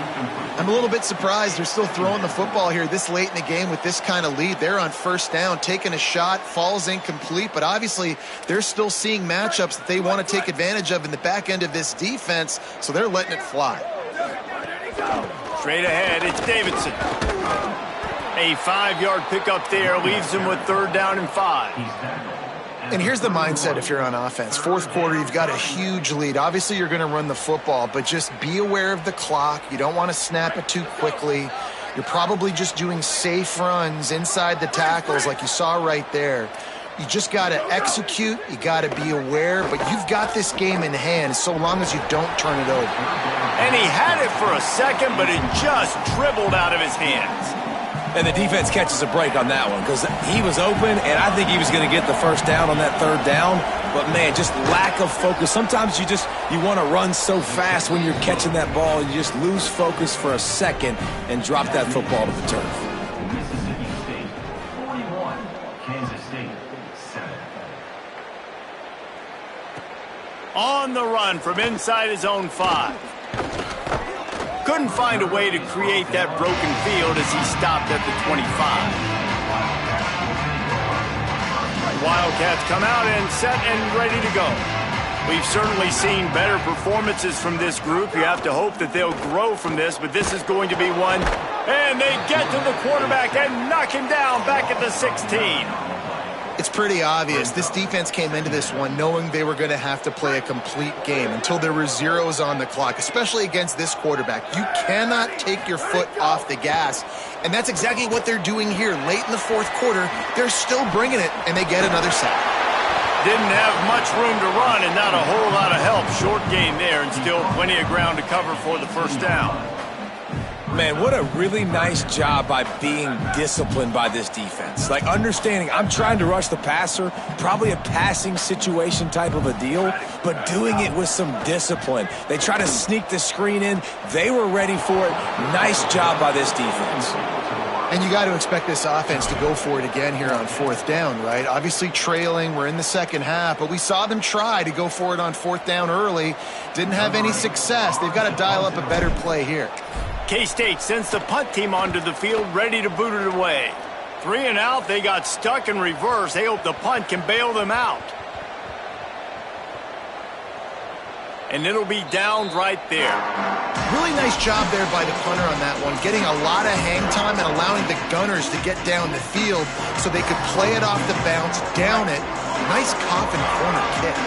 I'm a little bit surprised they're still throwing the football here this late in the game with this kind of lead. They're on first down, taking a shot, falls incomplete, but obviously they're still seeing matchups that they want to take advantage of in the back end of this defense, so they're letting it fly. Straight ahead, it's Davidson. A 5-yard pickup there leaves him with 3rd down and 5. And here's the mindset if you're on offense. 4th quarter, you've got a huge lead. Obviously, you're going to run the football, but just be aware of the clock. You don't want to snap it too quickly. You're probably just doing safe runs inside the tackles like you saw right there. You just got to execute. You got to be aware, but you've got this game in hand so long as you don't turn it over. And he had it for a second, but it just dribbled out of his hands. And the defense catches a break on that one because he was open, and I think he was going to get the first down on that 3rd down. But, man, just lack of focus. Sometimes you want to run so fast when you're catching that ball. You just lose focus for a second and drop that football to the turf. Mississippi State 41, Kansas State 7. On the run from inside his own 5. Couldn't find a way to create that broken field as he stopped at the 25. Wildcats come out and set and ready to go. We've certainly seen better performances from this group. You have to hope that they'll grow from this, but this is going to be one. And they get to the quarterback and knock him down back at the 16. It's pretty obvious. This defense came into this one knowing they were going to have to play a complete game until there were zeros on the clock, especially against this quarterback. You cannot take your foot off the gas, and that's exactly what they're doing here. Late in the 4th quarter, they're still bringing it, and they get another sack. Didn't have much room to run and not a whole lot of help. Short game there and still plenty of ground to cover for the first down. Man, what a really nice job by being disciplined by this defense. Like understanding I'm trying to rush the passer, probably a passing situation type of a deal, but doing it with some discipline. They try to sneak the screen in. They were ready for it. Nice job by this defense. And you got to expect this offense to go for it again here on 4th down, right? Obviously trailing, we're in the 2nd half, but we saw them try to go for it on 4th down early. Didn't have any success. They've got to dial up a better play here. K-State sends the punt team onto the field, ready to boot it away. 3 and out, they got stuck in reverse. They hope the punt can bail them out. And it'll be downed right there. Really nice job there by the punter on that one, getting a lot of hang time and allowing the gunners to get down the field so they could play it off the bounce, down it. Nice coffin corner kick.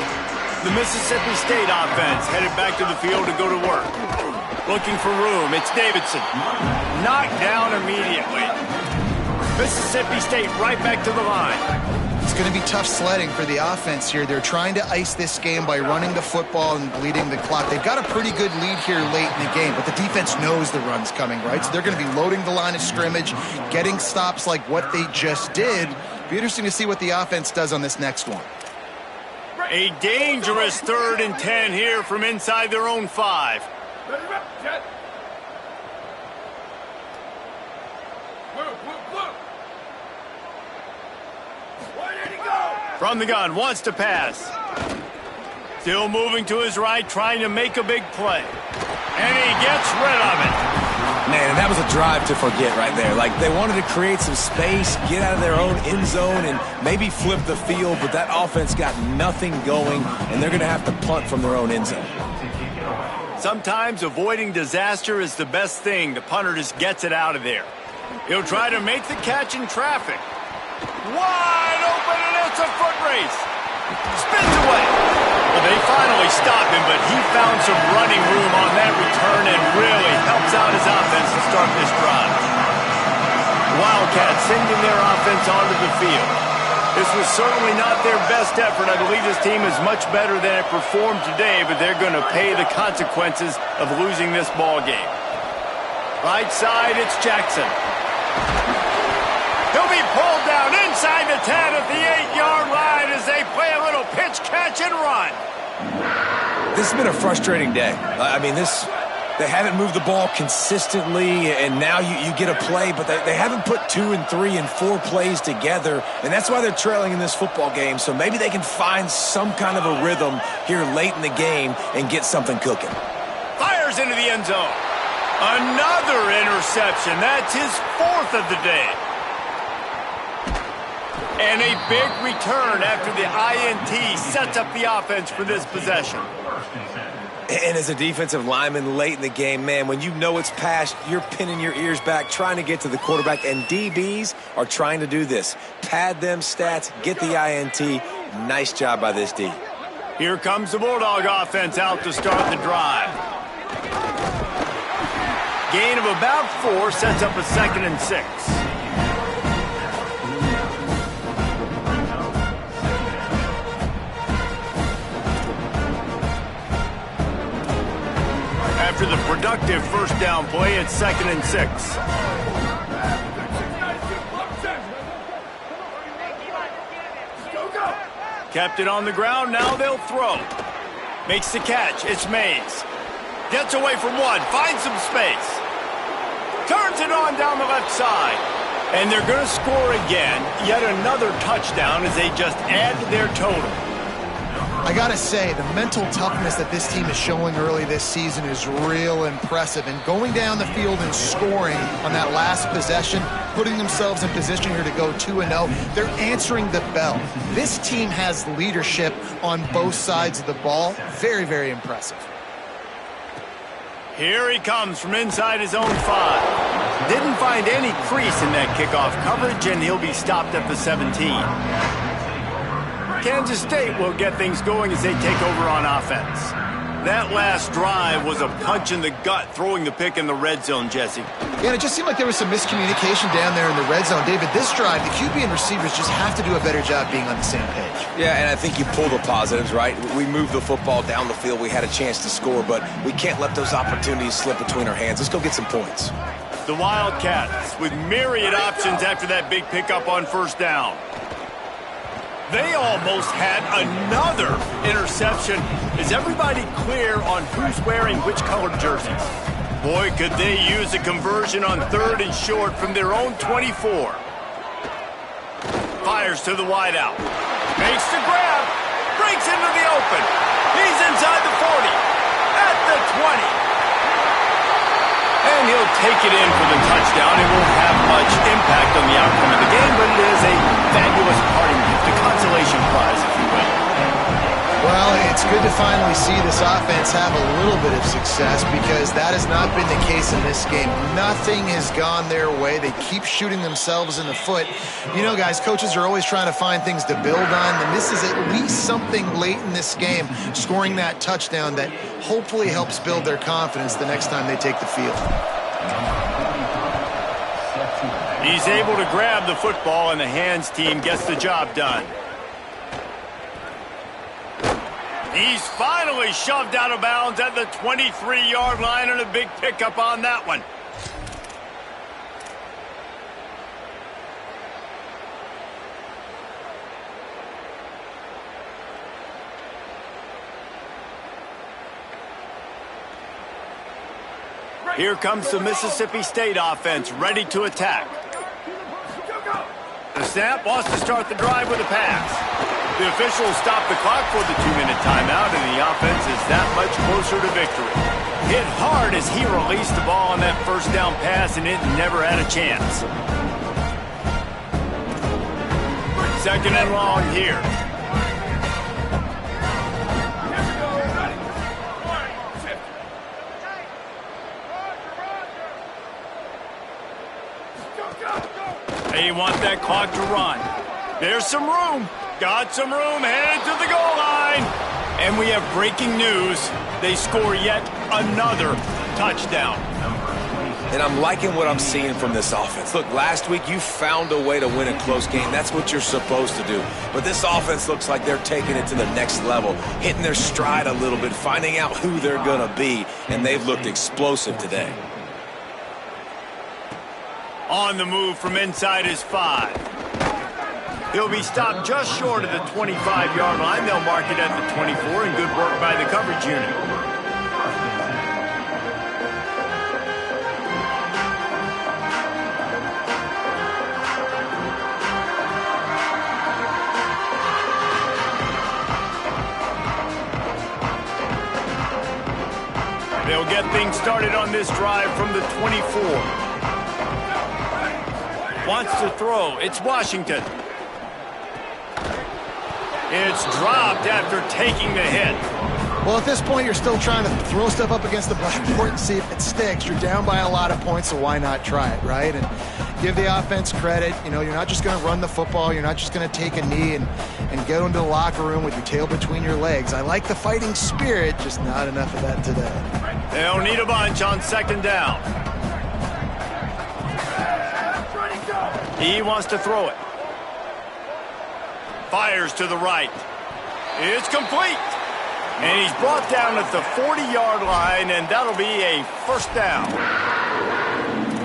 The Mississippi State offense headed back to the field to go to work. Looking for room, it's Davidson. Knocked down immediately. Mississippi State right back to the line. It's going to be tough sledding for the offense here. They're trying to ice this game by running the football and bleeding the clock. They've got a pretty good lead here late in the game, but the defense knows the run's coming, right? So they're going to be loading the line of scrimmage, getting stops like what they just did. Be interesting to see what the offense does on this next one. A dangerous 3rd and 10 here from inside their own 5. From the gun, wants to pass. Still moving to his right, trying to make a big play. And he gets rid of it. Man, and that was a drive to forget right there. Like, they wanted to create some space, get out of their own end zone, and maybe flip the field, but that offense got nothing going, and they're going to have to punt from their own end zone. Sometimes avoiding disaster is the best thing. The punter just gets it out of there. He'll try to make the catch in traffic. Wide open, and it's a foot race. Spins away. Well, they finally stopped him, but he found some running room on that return and really helps out his offense to start this drive. Wildcats sending their offense onto the field. This was certainly not their best effort. I believe this team is much better than it performed today, but they're going to pay the consequences of losing this ball game. Right side, it's Jackson. He'll be pulled down inside the 10 at the 8-yard line as they play a little pitch, catch, and run. This has been a frustrating day. I mean, they haven't moved the ball consistently, and now you get a play, but they haven't put 2 and 3 and 4 plays together, and that's why they're trailing in this football game. So maybe they can find some kind of a rhythm here late in the game and get something cooking. Fires into the end zone. Another interception. That's his 4th of the day. And a big return after the INT sets up the offense for this possession. And as a defensive lineman late in the game, man, when you know it's past, you're pinning your ears back, trying to get to the quarterback, and DBs are trying to do this. Pad them stats, get the INT. Nice job by this D. Here comes the Bulldog offense out to start the drive. Gain of about 4 sets up a 2nd and 6. After the productive first down play, it's 2nd and 6. Kept it on the ground, now they'll throw. Makes the catch, it's Mays. Gets away from one, finds some space. Turns it on down the left side. And they're going to score again. Yet another touchdown as they just add to their total. I gotta say, the mental toughness that this team is showing early this season is real impressive. And going down the field and scoring on that last possession, putting themselves in position here to go 2-0, they're answering the bell. This team has leadership on both sides of the ball. Very, very impressive. Here he comes from inside his own 5. Didn't find any crease in that kickoff coverage, and he'll be stopped at the 17. Kansas State will get things going as they take over on offense. That last drive was a punch in the gut, throwing the pick in the red zone, Jesse. Yeah, and it just seemed like there was some miscommunication down there in the red zone. David, this drive, the QB and receivers just have to do a better job being on the same page. Yeah, and I think you pull the positives, right? We moved the football down the field. We had a chance to score, but we can't let those opportunities slip between our hands. Let's go get some points. The Wildcats with myriad options after that big pickup on first down. They almost had another interception. Is everybody clear on who's wearing which colored jerseys? Boy, could they use a conversion on 3rd and short from their own 24. Fires to the wideout. Makes the grab. Breaks into the open. He's inside the 40. At the 20. And he'll take it in for the touchdown. It won't have much impact on the outcome of the game, but it is a fabulous parting gift, a consolation prize, if you will. Well, Well, it's good to finally see this offense have a little bit of success because that has not been the case in this game. Nothing has gone their way. They keep shooting themselves in the foot. You know, guys, coaches are always trying to find things to build on, and this is at least something late in this game, scoring that touchdown that hopefully helps build their confidence the next time they take the field. He's able to grab the football, and the hands team gets the job done. He's finally shoved out of bounds at the 23-yard line, and a big pickup on that one. Here comes the Mississippi State offense, ready to attack. The snap wants to start the drive with a pass. The officials stop the clock for the 2-minute timeout, and the offense is that much closer to victory. Hit hard as he released the ball on that first down pass, and it never had a chance. Second and long here. They want that clock to run. There's some room. Got some room, headed to the goal line. And we have breaking news. They score yet another touchdown. And I'm liking what I'm seeing from this offense. Look, last week you found a way to win a close game. That's what you're supposed to do. But this offense looks like they're taking it to the next level, hitting their stride a little bit, finding out who they're going to be. And they've looked explosive today. On the move from inside his 5. He'll be stopped just short of the 25-yard line. They'll mark it at the 24, and good work by the coverage unit. They'll get things started on this drive from the 24. Wants to throw. It's Washington. It's dropped after taking the hit. Well, at this point, you're still trying to throw stuff up against the blackboard and see if it sticks. You're down by a lot of points, so why not try it, right? And give the offense credit. You know, you're not just going to run the football. You're not just going to take a knee and go into the locker room with your tail between your legs. I like the fighting spirit, just not enough of that today. They'll need a bunch on second down. He wants to throw it. Fires to the right. It's complete. And he's brought down at the 40-yard line, and that'll be a first down.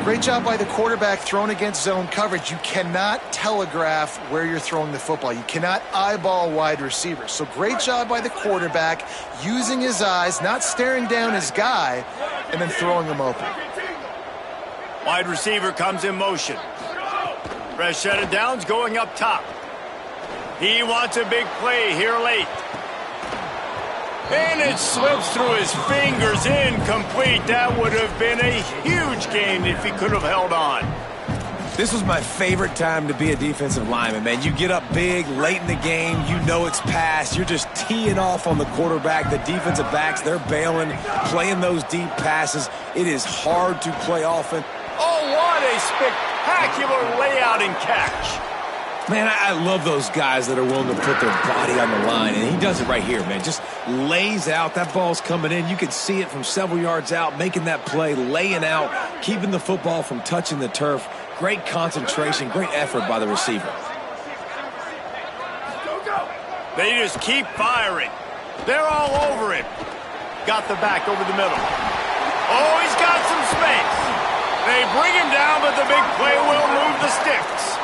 Great job by the quarterback thrown against zone coverage. You cannot telegraph where you're throwing the football. You cannot eyeball wide receivers. So great job by the quarterback using his eyes, not staring down his guy, and then throwing him open. Wide receiver comes in motion. Fresh set of downs going up top. He wants a big play here late. And it slips through his fingers, incomplete. That would have been a huge gain if he could have held on. This was my favorite time to be a defensive lineman, man. You get up big, late in the game, you know it's past. You're just teeing off on the quarterback. The defensive backs, they're bailing, playing those deep passes. It is hard to play offense. Oh, what a spectacular layout and catch. Man, I love those guys that are willing to put their body on the line, and he does it right here, man. Just lays out. That ball's coming in. You can see it from several yards out, making that play, laying out, keeping the football from touching the turf. Great concentration, great effort by the receiver. They just keep firing. They're all over him. Got the back over the middle. Oh, he's got some space. They bring him down, but the big play will move the sticks.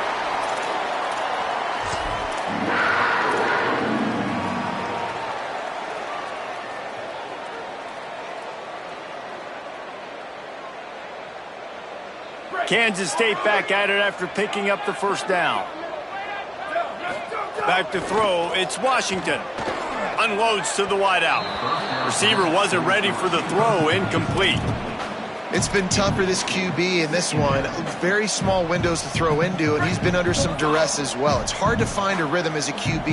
Kansas State back at it after picking up the first down. Back to throw, it's Washington. Unloads to the wideout. Receiver wasn't ready for the throw, incomplete. It's been tough for this QB in this one. Very small windows to throw into, and he's been under some duress as well. It's hard to find a rhythm as a QB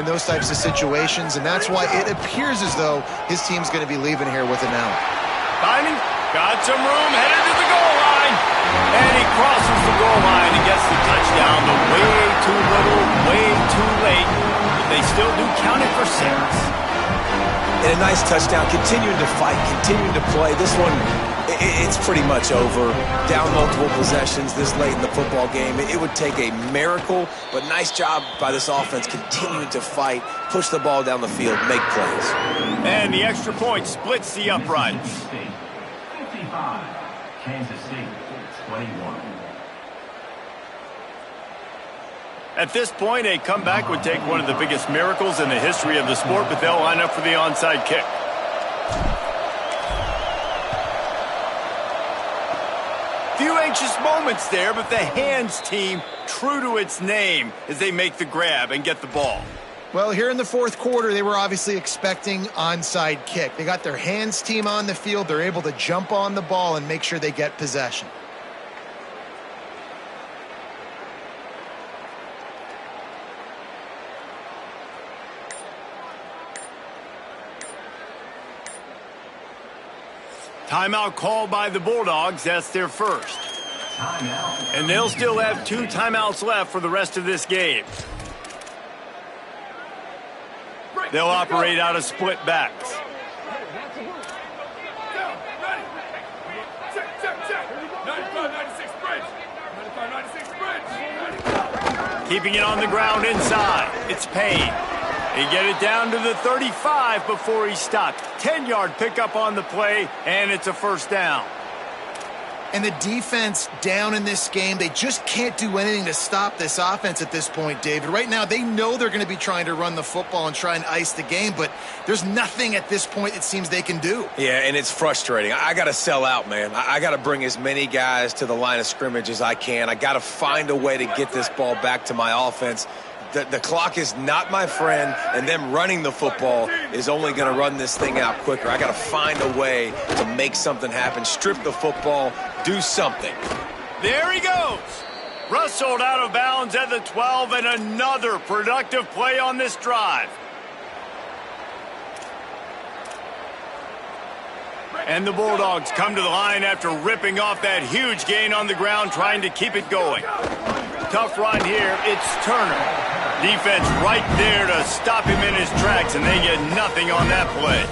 in those types of situations, and that's why it appears as though his team's going to be leaving here with it now. Timing, got some room, headed to the goal line. And he crosses the goal line and gets the touchdown. But way too little, way too late. But they still do count it for 6. And a nice touchdown, continuing to fight, continuing to play. This one, it's pretty much over. Down multiple possessions this late in the football game. It would take a miracle, but nice job by this offense continuing to fight, push the ball down the field, make plays. And the extra point splits the uprights. 55, Kansas State 21. At this point, a comeback would take one of the biggest miracles in the history of the sport, but they'll line up for the onside kick. Few anxious moments there, but the hands team true to its name as they make the grab and get the ball. Well, here in the fourth quarter, they were obviously expecting onside kick. They got their hands team on the field. They're able to jump on the ball and make sure they get possession. Timeout called by the Bulldogs. That's their first. And they'll still have 2 timeouts left for the rest of this game. They'll operate out of split backs. Keeping it on the ground inside. It's Payne. They get it down to the 35 before he's stopped. 10-yard pickup on the play, and it's a first down. And the defense down in this game, they just can't do anything to stop this offense at this point, David. Right now, they know they're going to be trying to run the football and try and ice the game, but there's nothing at this point it seems they can do. Yeah, and it's frustrating. I got to sell out, man. I got to bring as many guys to the line of scrimmage as I can. I got to find a way to get this ball back to my offense. The clock is not my friend, and them running the football is only going to run this thing out quicker. I got to find a way to make something happen, strip the football, do something. There he goes. Rustled out of bounds at the 12, and another productive play on this drive. And the Bulldogs come to the line after ripping off that huge gain on the ground, trying to keep it going. Tough run here. It's Turner. Defense right there to stop him in his tracks, and they get nothing on that play.